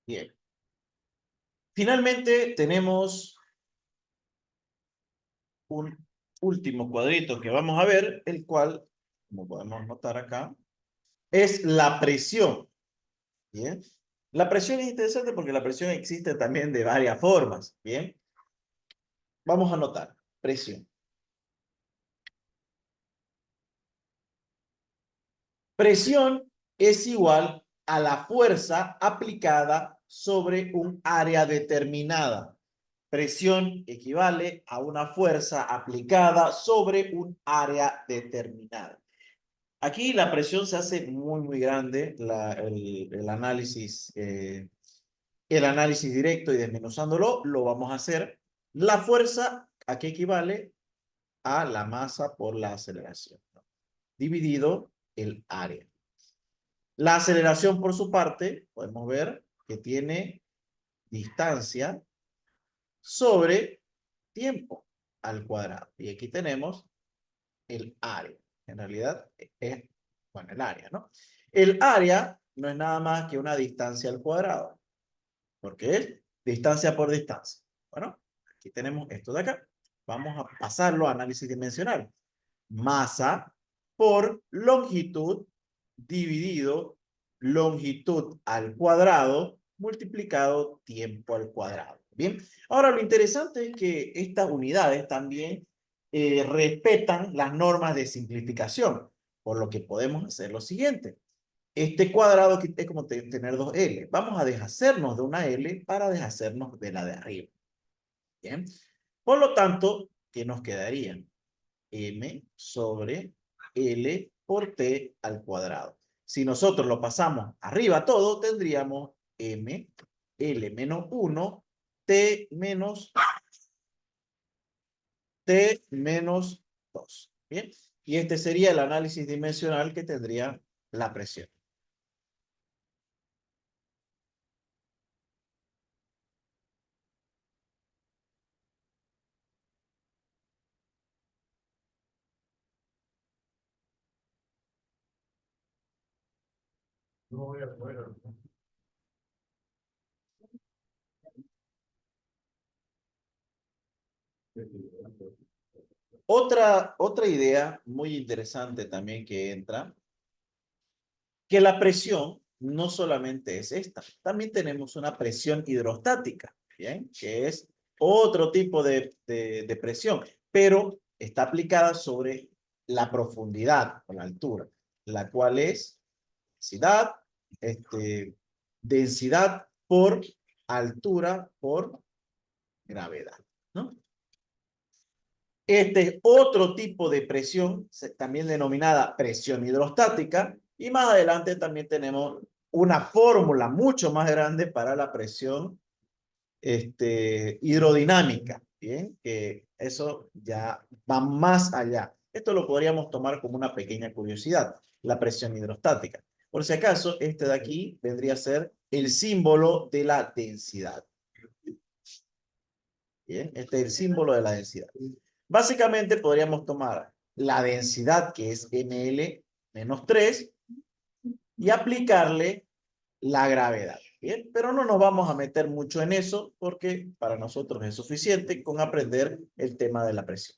Bien. Finalmente tenemos un último cuadrito que vamos a ver, el cual, como podemos notar acá, es la presión. Bien. La presión es interesante porque la presión existe también de varias formas. Bien. Vamos a notar presión. Presión es igual a la fuerza aplicada sobre un área determinada. Presión equivale a una fuerza aplicada sobre un área determinada. Aquí la presión se hace muy grande, el análisis directo y desmenuzándolo, lo vamos a hacer. La fuerza, ¿a qué equivale? A la masa por la aceleración, ¿no? Dividido el área. La aceleración, por su parte, podemos ver que tiene distancia sobre tiempo al cuadrado. Y aquí tenemos el área. En realidad es, bueno, el área, ¿no? El área no es nada más que una distancia al cuadrado, porque es distancia por distancia. Bueno, aquí tenemos esto de acá. Vamos a pasarlo a análisis dimensional. Masa por longitud dividido longitud al cuadrado multiplicado tiempo al cuadrado. Bien, ahora lo interesante es que estas unidades también respetan las normas de simplificación, por lo que podemos hacer lo siguiente. Este cuadrado aquí es como tener dos L. Vamos a deshacernos de una L para deshacernos de la de arriba. Bien, por lo tanto, ¿qué nos quedaría? M sobre L por T al cuadrado. Si nosotros lo pasamos arriba todo, tendríamos M, L menos 1, T menos 2. Bien, y este sería el análisis dimensional que tendría la presión. No voy a poder. Otra idea muy interesante también que entra, que la presión no solamente es esta, también tenemos una presión hidrostática, ¿bien? Que es otro tipo de presión, pero está aplicada sobre la profundidad o la altura, la cual es densidad por altura por gravedad, ¿no? Este es otro tipo de presión, también denominada presión hidrostática, y más adelante también tenemos una fórmula mucho más grande para la presión hidrodinámica, ¿bien? Que eso ya va más allá. Esto lo podríamos tomar como una pequeña curiosidad, la presión hidrostática. Por si acaso, este de aquí vendría a ser el símbolo de la densidad. Bien, este es el símbolo de la densidad. Básicamente podríamos tomar la densidad, que es ml menos 3, y aplicarle la gravedad. Bien, pero no nos vamos a meter mucho en eso porque para nosotros es suficiente con aprender el tema de la presión.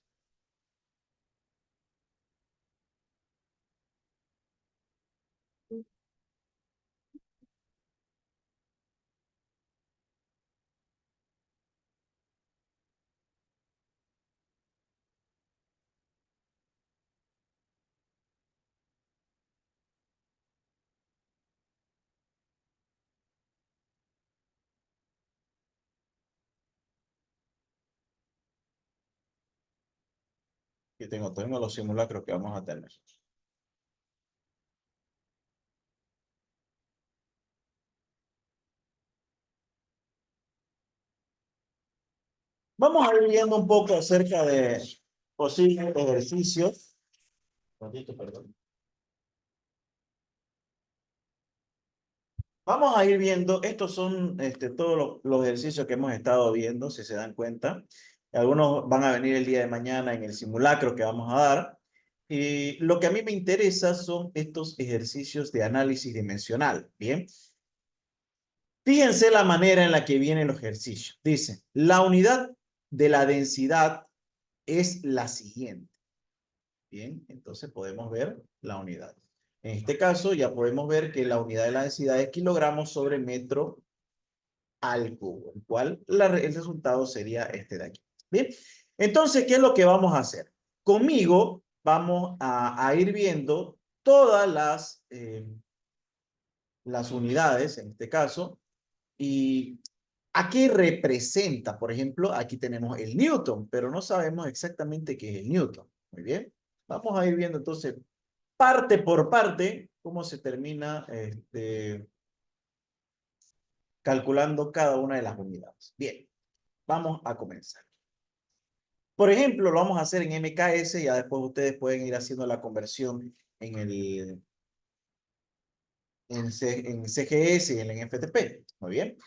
Aquí tengo los simulacros que vamos a tener. Vamos a ir viendo un poco acerca de posibles ejercicios. Perdón. Vamos a ir viendo, estos son todos los ejercicios que hemos estado viendo, si se dan cuenta. Algunos van a venir el día de mañana en el simulacro que vamos a dar. Y lo que a mí me interesa son estos ejercicios de análisis dimensional, ¿bien? Fíjense la manera en la que viene el ejercicio. Dice, la unidad de la densidad es la siguiente. Bien, entonces podemos ver la unidad. En este caso ya podemos ver que la unidad de la densidad es kilogramos sobre metro al cubo, el cual el resultado sería este de aquí. Bien, entonces, ¿qué es lo que vamos a hacer? Conmigo vamos a ir viendo todas las unidades, en este caso, y ¿a qué representa? Por ejemplo, aquí tenemos el Newton, pero no sabemos exactamente qué es el Newton. Muy bien, vamos a ir viendo entonces parte por parte cómo se termina calculando cada una de las unidades. Bien, vamos a comenzar. Por ejemplo, lo vamos a hacer en MKS, ya después ustedes pueden ir haciendo la conversión en CGS y en el FTP. Muy bien.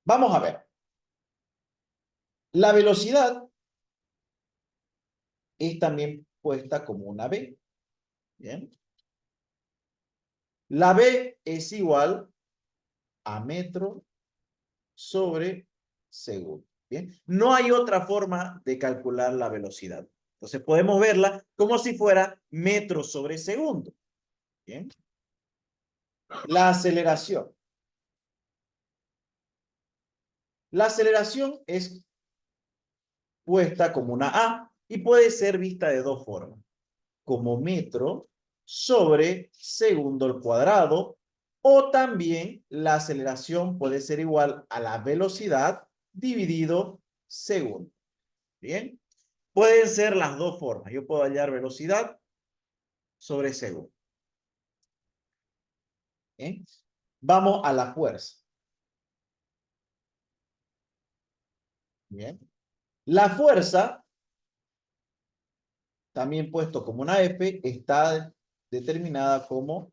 Vamos a ver. La velocidad es también puesta como una B. Bien. La B es igual a metro sobre segundo. Bien. No hay otra forma de calcular la velocidad. Entonces podemos verla como si fuera metro sobre segundo. Bien. La aceleración. La aceleración es puesta como una A y puede ser vista de dos formas. Como metro sobre segundo al cuadrado, o también la aceleración puede ser igual a la velocidad dividido segundo. Bien, pueden ser las dos formas. Yo puedo hallar velocidad sobre segundo. Bien, vamos a la fuerza. Bien, la fuerza, también puesto como una F, está determinada como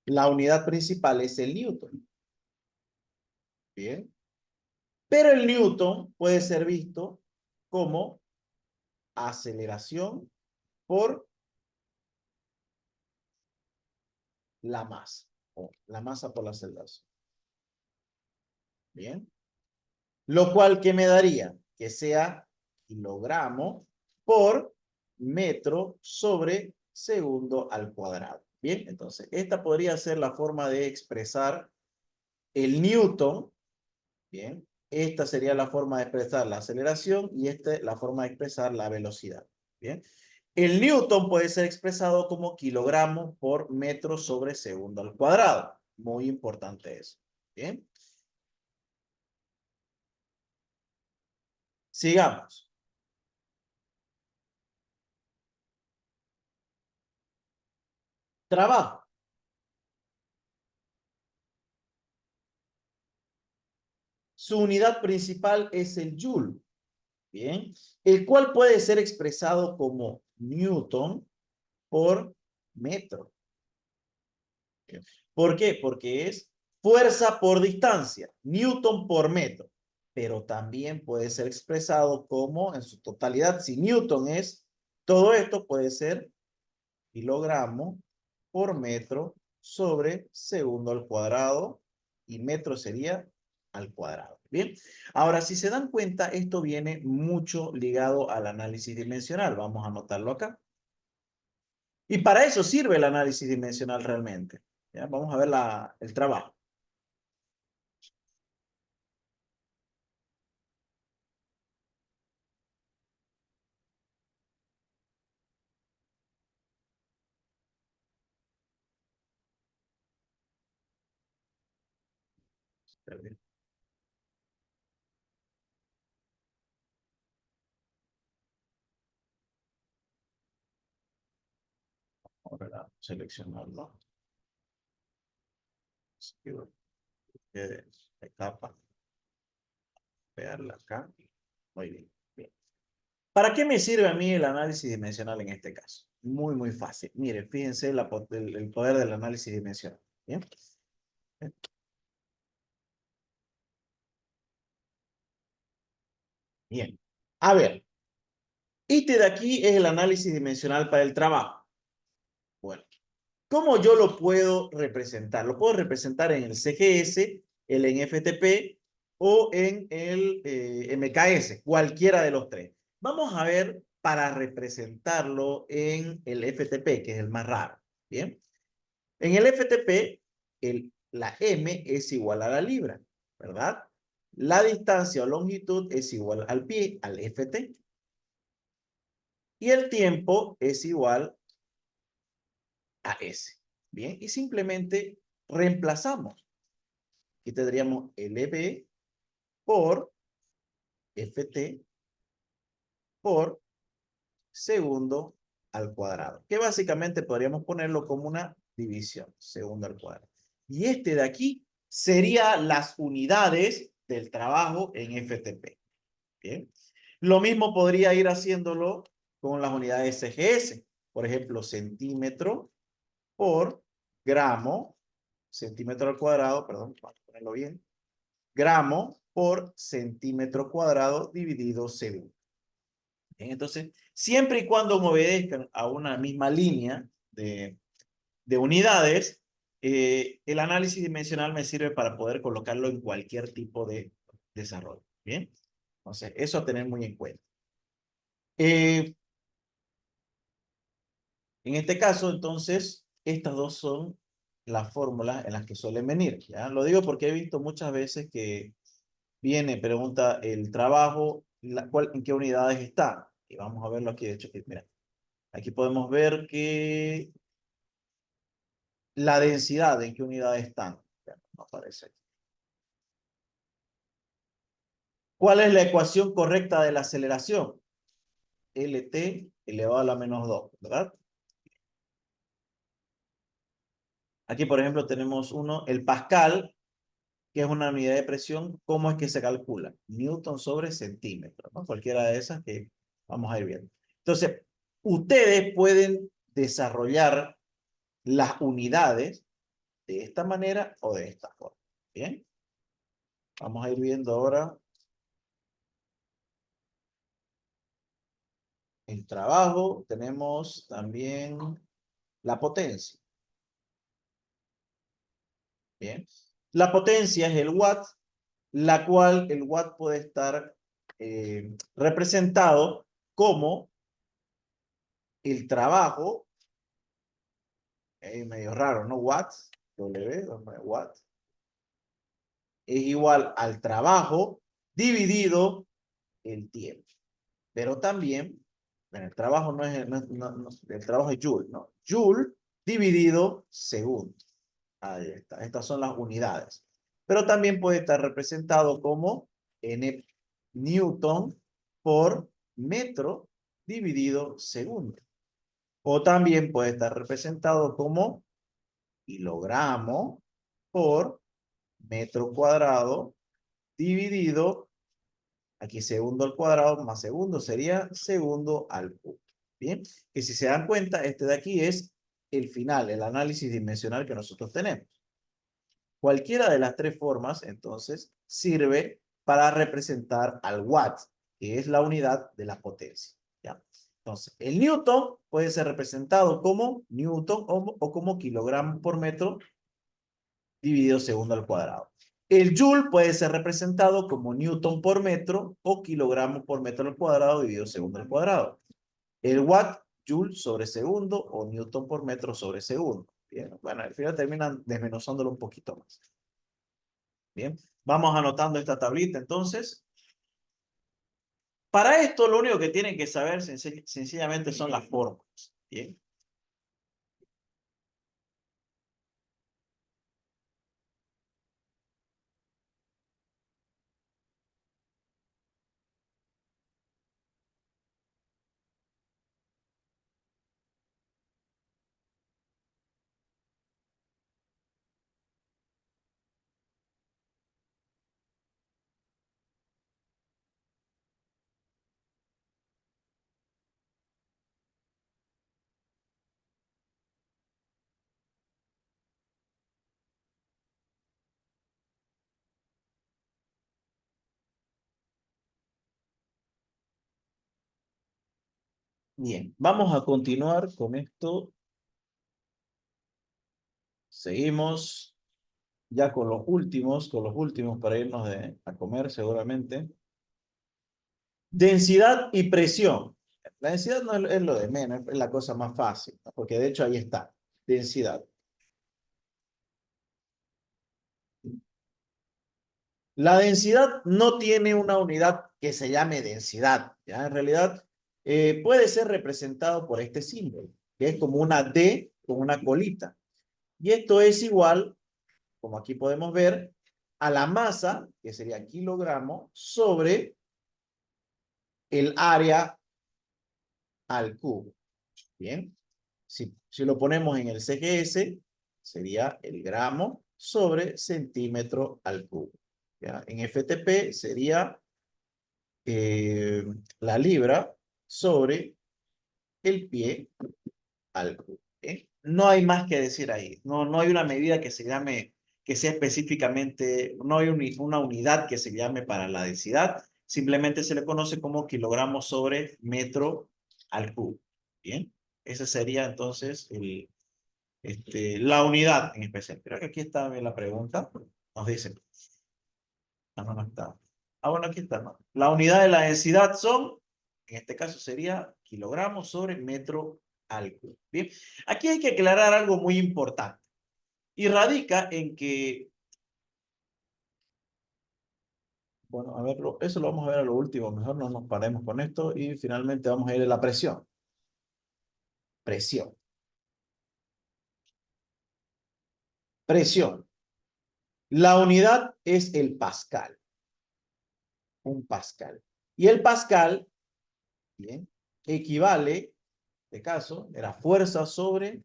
la unidad principal es el Newton. Bien. Pero el Newton puede ser visto como aceleración por la masa. O la masa por la aceleración. Bien. Lo cual, ¿qué me daría? Que sea kilogramo por metro sobre segundo al cuadrado. Bien, entonces, esta podría ser la forma de expresar el Newton. Bien, esta sería la forma de expresar la aceleración y esta es la forma de expresar la velocidad. Bien, el Newton puede ser expresado como kilogramos por metro sobre segundo al cuadrado. Muy importante eso. Bien. Sigamos. Trabajo. Su unidad principal es el joule. Bien. El cual puede ser expresado como Newton por metro. Bien. ¿Por qué? Porque es fuerza por distancia, Newton por metro. Pero también puede ser expresado como en su totalidad. Si Newton es todo esto, puede ser kilogramo por metro sobre segundo al cuadrado. Y metro sería al cuadrado. Bien. Ahora, si se dan cuenta, esto viene mucho ligado al análisis dimensional. Vamos a anotarlo acá. Y para eso sirve el análisis dimensional realmente. ¿Ya? Vamos a ver el trabajo. Ahora seleccionarlo. Etapa. Pegarla acá. Muy bien. Bien. ¿Para qué me sirve a mí el análisis dimensional en este caso? Muy, muy fácil. Miren, fíjense el poder del análisis dimensional. Bien. Bien. A ver. Este de aquí es el análisis dimensional para el trabajo. Bueno. ¿Cómo yo lo puedo representar? Lo puedo representar en el CGS, el en FTP o en el MKS, cualquiera de los tres. Vamos a ver para representarlo en el FTP, que es el más raro. Bien. En el FTP, la M es igual a la libra, ¿verdad? La distancia o longitud es igual al pie, al FT. Y el tiempo es igual a S. Bien, y simplemente reemplazamos. Aquí tendríamos LB por FT por segundo al cuadrado, que básicamente podríamos ponerlo como una división, segundo al cuadrado. Y este de aquí sería las unidades del trabajo en FTP. Bien. Lo mismo podría ir haciéndolo con las unidades CGS. Por ejemplo, centímetro por gramo, centímetro al cuadrado, perdón, vamos a ponerlo bien, gramo por centímetro cuadrado dividido segundo. Bien, entonces, siempre y cuando me obedezcan a una misma línea de unidades, el análisis dimensional me sirve para poder colocarlo en cualquier tipo de desarrollo. Bien, entonces, eso a tener muy en cuenta. En este caso, entonces, estas dos son las fórmulas en las que suelen venir. ¿Ya? Lo digo porque he visto muchas veces que viene, pregunta el trabajo, ¿en qué unidades está? Y vamos a verlo aquí. De hecho, mira, aquí podemos ver que la densidad, ¿en qué unidades están? Ya, no aparece aquí. ¿Cuál es la ecuación correcta de la aceleración? LT elevado a la menos 2, ¿verdad? Aquí, por ejemplo, tenemos el Pascal, que es una unidad de presión. ¿Cómo es que se calcula? Newton sobre centímetro, ¿no? Cualquiera de esas que vamos a ir viendo. Entonces, ustedes pueden desarrollar las unidades de esta manera o de esta forma. Bien. Vamos a ir viendo ahora el trabajo. Tenemos también la potencia. Bien. La potencia es el watt, la cual el watt puede estar representado como el trabajo, medio raro, ¿no? Watts, W, watt, es igual al trabajo dividido el tiempo. Pero también, bueno, el trabajo no es, el trabajo es Joule, ¿no? Joule dividido segundo. Ahí está, estas son las unidades. Pero también puede estar representado como N Newton por metro dividido segundo. O también puede estar representado como kilogramo por metro cuadrado dividido, aquí segundo al cuadrado más segundo sería segundo al cubo. Bien, que si se dan cuenta, este de aquí es el final, el análisis dimensional que nosotros tenemos. Cualquiera de las tres formas, entonces, sirve para representar al watt, que es la unidad de la potencia. ¿Ya? Entonces, el newton puede ser representado como newton o como kilogramo por metro dividido segundo al cuadrado. El joule puede ser representado como newton por metro o kilogramo por metro al cuadrado dividido segundo al cuadrado. El watt, joule sobre segundo o newton por metro sobre segundo. Bien, bueno, al final terminan desmenuzándolo un poquito más. Bien, vamos anotando esta tablita entonces. Para esto lo único que tienen que saber sencillamente son las fórmulas. Bien. Bien, vamos a continuar con esto Seguimos ya con los últimos para irnos a comer seguramente. Densidad y presión. La densidad no es lo de menos, es la cosa más fácil, ¿no? Porque de hecho ahí está, densidad. La densidad no tiene una unidad que se llame densidad, ¿ya? En realidad puede ser representado por este símbolo, que es como una D con una colita. Y esto es igual, como aquí podemos ver, a la masa, que sería kilogramo, sobre el área al cubo. Bien, si lo ponemos en el CGS, sería el gramo sobre centímetro al cubo. ¿Ya? En FTP sería la libra sobre el pie al cubo. ¿Eh? No hay más que decir ahí. No hay una medida que se llame, que sea específicamente, no hay una unidad que se llame para la densidad. Simplemente se le conoce como kilogramos sobre metro al cubo. Bien, esa sería entonces la unidad en especial. Creo que aquí está bien la pregunta. Nos dicen. No está. Bueno, aquí está, ¿no? La unidad de la densidad son, en este caso sería kilogramos sobre metro al cubo. Bien, aquí hay que aclarar algo muy importante. Y radica en que, bueno, a ver, eso lo vamos a ver a lo último. Mejor no nos paremos con esto y finalmente vamos a ir a la presión. Presión. Presión. La unidad es el pascal. Un pascal. Y el pascal, bien, equivale, de caso, era fuerza sobre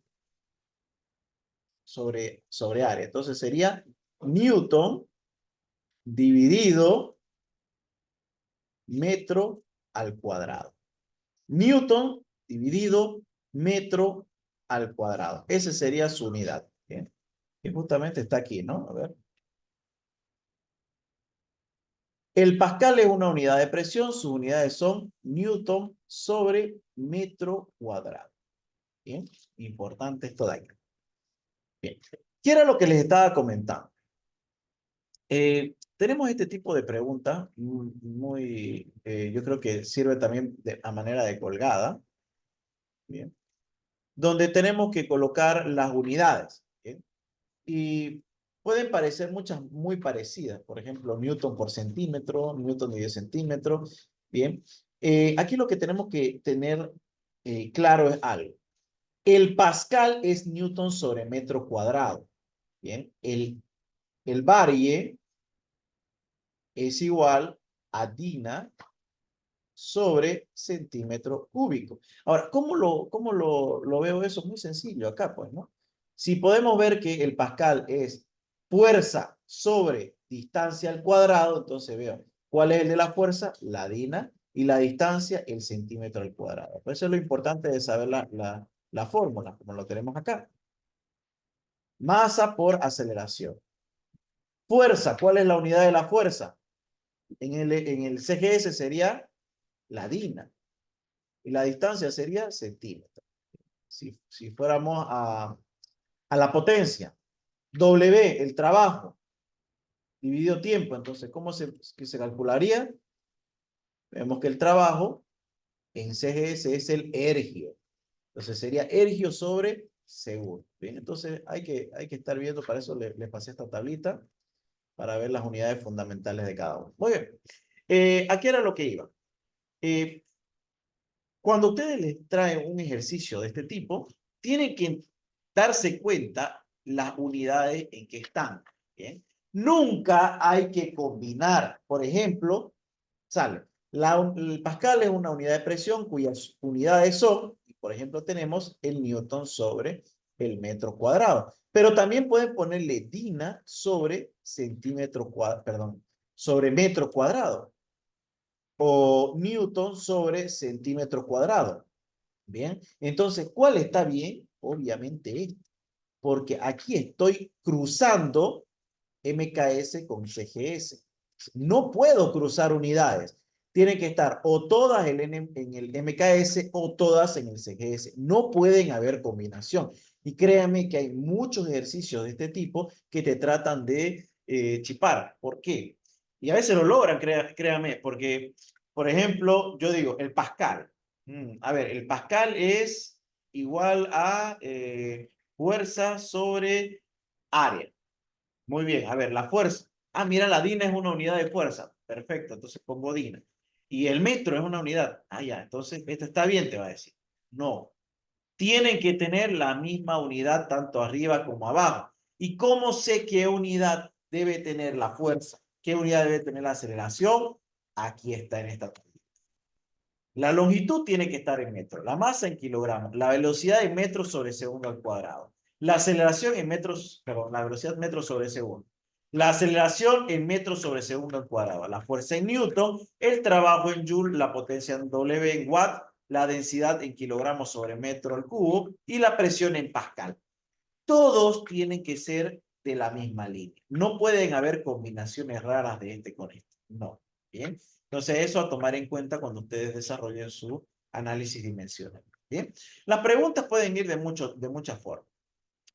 área. Entonces sería Newton dividido metro al cuadrado. Newton dividido metro al cuadrado. Esa sería su unidad. Bien. Y justamente está aquí, ¿no? A ver. El pascal es una unidad de presión. Sus unidades son Newton sobre metro cuadrado. Bien. Importante esto de aquí. Bien. ¿Qué era lo que les estaba comentando? Tenemos este tipo de pregunta muy, yo creo que sirve también a manera de colgada, ¿bien? Donde tenemos que colocar las unidades, ¿bien? Y pueden parecer muchas muy parecidas, por ejemplo, Newton por centímetro, Newton de 10 centímetros, ¿bien? Aquí lo que tenemos que tener claro es algo. El pascal es Newton sobre metro cuadrado, ¿bien? El varie es igual a Dina sobre centímetro cúbico. Ahora, ¿cómo lo veo eso? Muy sencillo acá, pues, ¿no? Si podemos ver que el pascal es fuerza sobre distancia al cuadrado, entonces veo, ¿cuál es el de la fuerza? La Dina, y la distancia, el centímetro al cuadrado. Por eso es lo importante de saber la fórmula, como lo tenemos acá. Masa por aceleración. Fuerza, ¿cuál es la unidad de la fuerza? En el CGS sería la Dina. Y la distancia sería centímetro. Si fuéramos a la potencia, W, el trabajo, dividido tiempo, entonces, ¿cómo se calcularía? Vemos que el trabajo en CGS es el ergio. Entonces sería ergio sobre segundo. Bien, entonces hay que estar viendo, para eso les pasé esta tablita, para ver las unidades fundamentales de cada uno. Muy bien. Aquí era lo que iba. Cuando ustedes les traen un ejercicio de este tipo, tienen que darse cuenta las unidades en que están. ¿Bien? Nunca hay que combinar. Por ejemplo, sale. El pascal es una unidad de presión cuyas unidades son, por ejemplo, tenemos el newton sobre el metro cuadrado. Pero también pueden ponerle Dina sobre centímetro cuadrado, perdón, sobre metro cuadrado. O newton sobre centímetro cuadrado. Bien, entonces, ¿cuál está bien? Obviamente este, porque aquí estoy cruzando MKS con CGS. No puedo cruzar unidades. Tienen que estar o todas en el MKS o todas en el CGS. No pueden haber combinación. Y créanme que hay muchos ejercicios de este tipo que te tratan de chipar. ¿Por qué? Y a veces lo logran, créanme, porque, por ejemplo, yo digo, el Pascal. A ver, el Pascal es igual a fuerza sobre área. Muy bien, a ver, la fuerza. Ah, mira, la DINA es una unidad de fuerza. Perfecto, entonces pongo DINA. Y el metro es una unidad. Ah, ya, entonces esto está bien, te va a decir. No, tienen que tener la misma unidad tanto arriba como abajo. ¿Y cómo sé qué unidad debe tener la fuerza? ¿Qué unidad debe tener la aceleración? Aquí está en esta tabla. La longitud tiene que estar en metros, la masa en kilogramos, la velocidad en metros sobre segundo al cuadrado, la aceleración en metros, perdón, la velocidad en metros sobre segundo, la aceleración en metros sobre segundo al cuadrado, la fuerza en newton, el trabajo en joule, la potencia en W en watt, la densidad en kilogramos sobre metro al cubo y la presión en pascal. Todos tienen que ser de la misma línea. No pueden haber combinaciones raras de este con este. No. Bien. Entonces, eso a tomar en cuenta cuando ustedes desarrollen su análisis dimensional. Bien. Las preguntas pueden ir de muchas formas.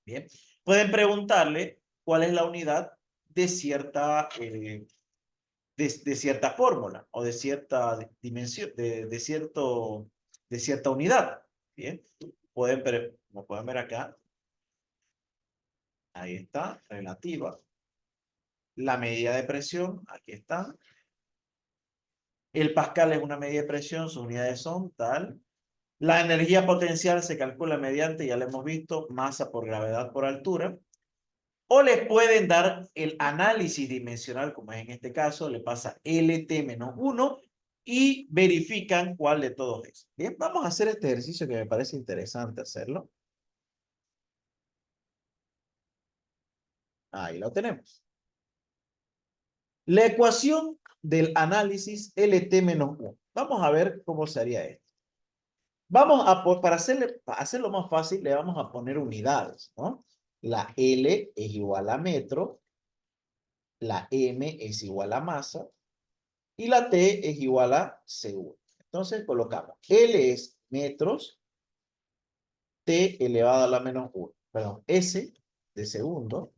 Bien. Pueden preguntarle cuál es la unidad de cierta, de cierta fórmula o de cierta dimensión, de cierta unidad. Bien. Como pueden ver acá, ahí está, relativa. La medida de presión, aquí está. El pascal es una medida de presión, sus unidades son tal. La energía potencial se calcula mediante, ya lo hemos visto, masa por gravedad por altura. O les pueden dar el análisis dimensional, como es en este caso, le pasa LT-1 y verifican cuál de todos es. Bien, vamos a hacer este ejercicio que me parece interesante hacerlo. Ahí lo tenemos. La ecuación del análisis LT-1. Vamos a ver cómo se haría esto. Para hacerlo más fácil, le vamos a poner unidades, ¿no? La L es igual a metro, la M es igual a masa y la T es igual a segundo. Entonces colocamos L es metros, T elevado a la menos 1. Perdón, S de segundo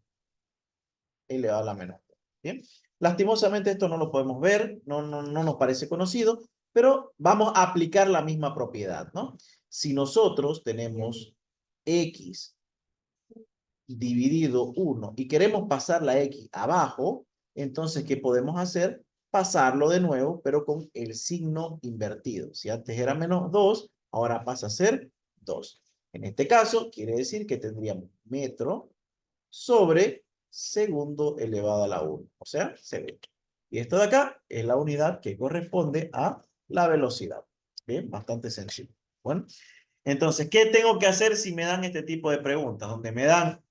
elevado a la menos 1. Bien. Lastimosamente esto no lo podemos ver, no nos parece conocido, pero vamos a aplicar la misma propiedad, ¿no? Si nosotros tenemos X dividido 1 y queremos pasar la X abajo, entonces, ¿qué podemos hacer? Pasarlo de nuevo, pero con el signo invertido. Si antes era menos 2, ahora pasa a ser 2. En este caso, quiere decir que tendríamos metro sobre segundo elevado a la 1, o sea, segundo. Y esto de acá es la unidad que corresponde a la velocidad. Bien, bastante sencillo. Bueno, entonces, ¿qué tengo que hacer si me dan este tipo de preguntas? Donde me dan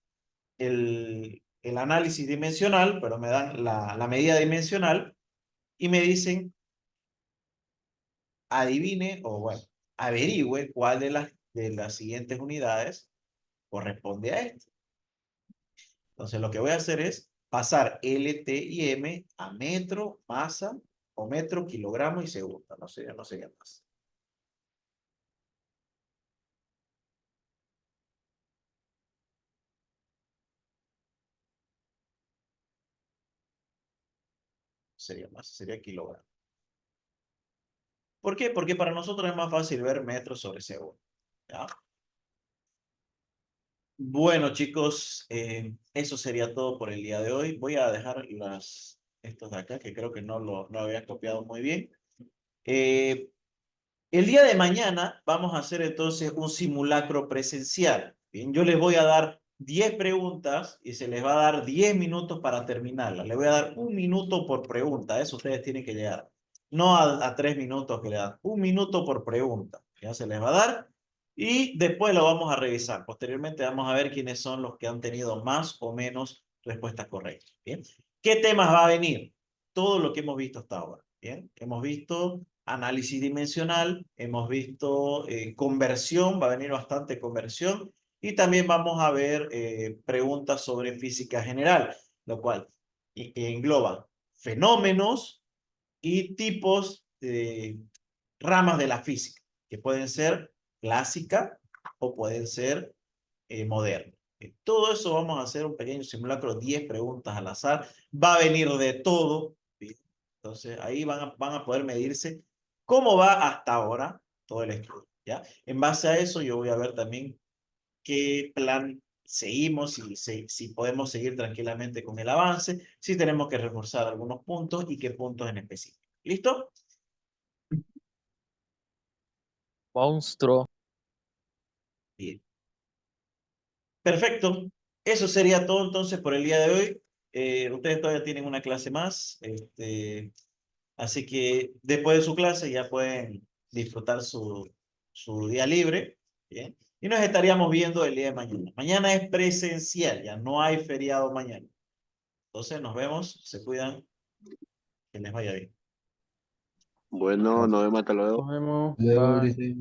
el análisis dimensional, pero me dan la medida dimensional y me dicen, adivine o bueno, averigüe cuál de las siguientes unidades corresponde a esto. Entonces, lo que voy a hacer es pasar LT y M a metro, masa, o metro, kilogramo y segundo. No sería más. Sería kilogramo. ¿Por qué? Porque para nosotros es más fácil ver metros sobre segundo. ¿Ya? Bueno, chicos, eso sería todo por el día de hoy. Voy a dejar estos de acá, que creo que no había copiado muy bien. El día de mañana vamos a hacer entonces un simulacro presencial. Bien, yo les voy a dar 10 preguntas y se les va a dar 10 minutos para terminarla. Le voy a dar 1 minuto por pregunta. Eso ustedes tienen que llegar. No a 3 minutos que le dan. 1 minuto por pregunta. Ya se les va a dar. Y después lo vamos a revisar. Posteriormente vamos a ver quiénes son los que han tenido más o menos respuestas correctas. Bien. ¿Qué temas va a venir? Todo lo que hemos visto hasta ahora. Bien. Hemos visto análisis dimensional, hemos visto conversión, va a venir bastante conversión, y también vamos a ver preguntas sobre física general, lo cual engloba fenómenos y tipos de ramas de la física, que pueden ser clásica o pueden ser moderno. Todo eso vamos a hacer un pequeño simulacro, 10 preguntas al azar. Va a venir de todo. ¿Sí? Entonces, ahí van a poder medirse cómo va hasta ahora todo el estudio. ¿Ya? En base a eso, yo voy a ver también qué plan seguimos, si podemos seguir tranquilamente con el avance, si tenemos que reforzar algunos puntos y qué puntos en específico. ¿Listo? Monstruo. Bien. Perfecto. Eso sería todo entonces por el día de hoy. Ustedes todavía tienen una clase más, así que después de su clase ya pueden disfrutar su día libre. ¿Bien? Y nos estaríamos viendo el día de mañana. Mañana es presencial, ya no hay feriado mañana. Entonces nos vemos, se cuidan, que les vaya bien. Bueno, nos vemos hasta luego. Nos vemos. Luego, Bye. Ulises.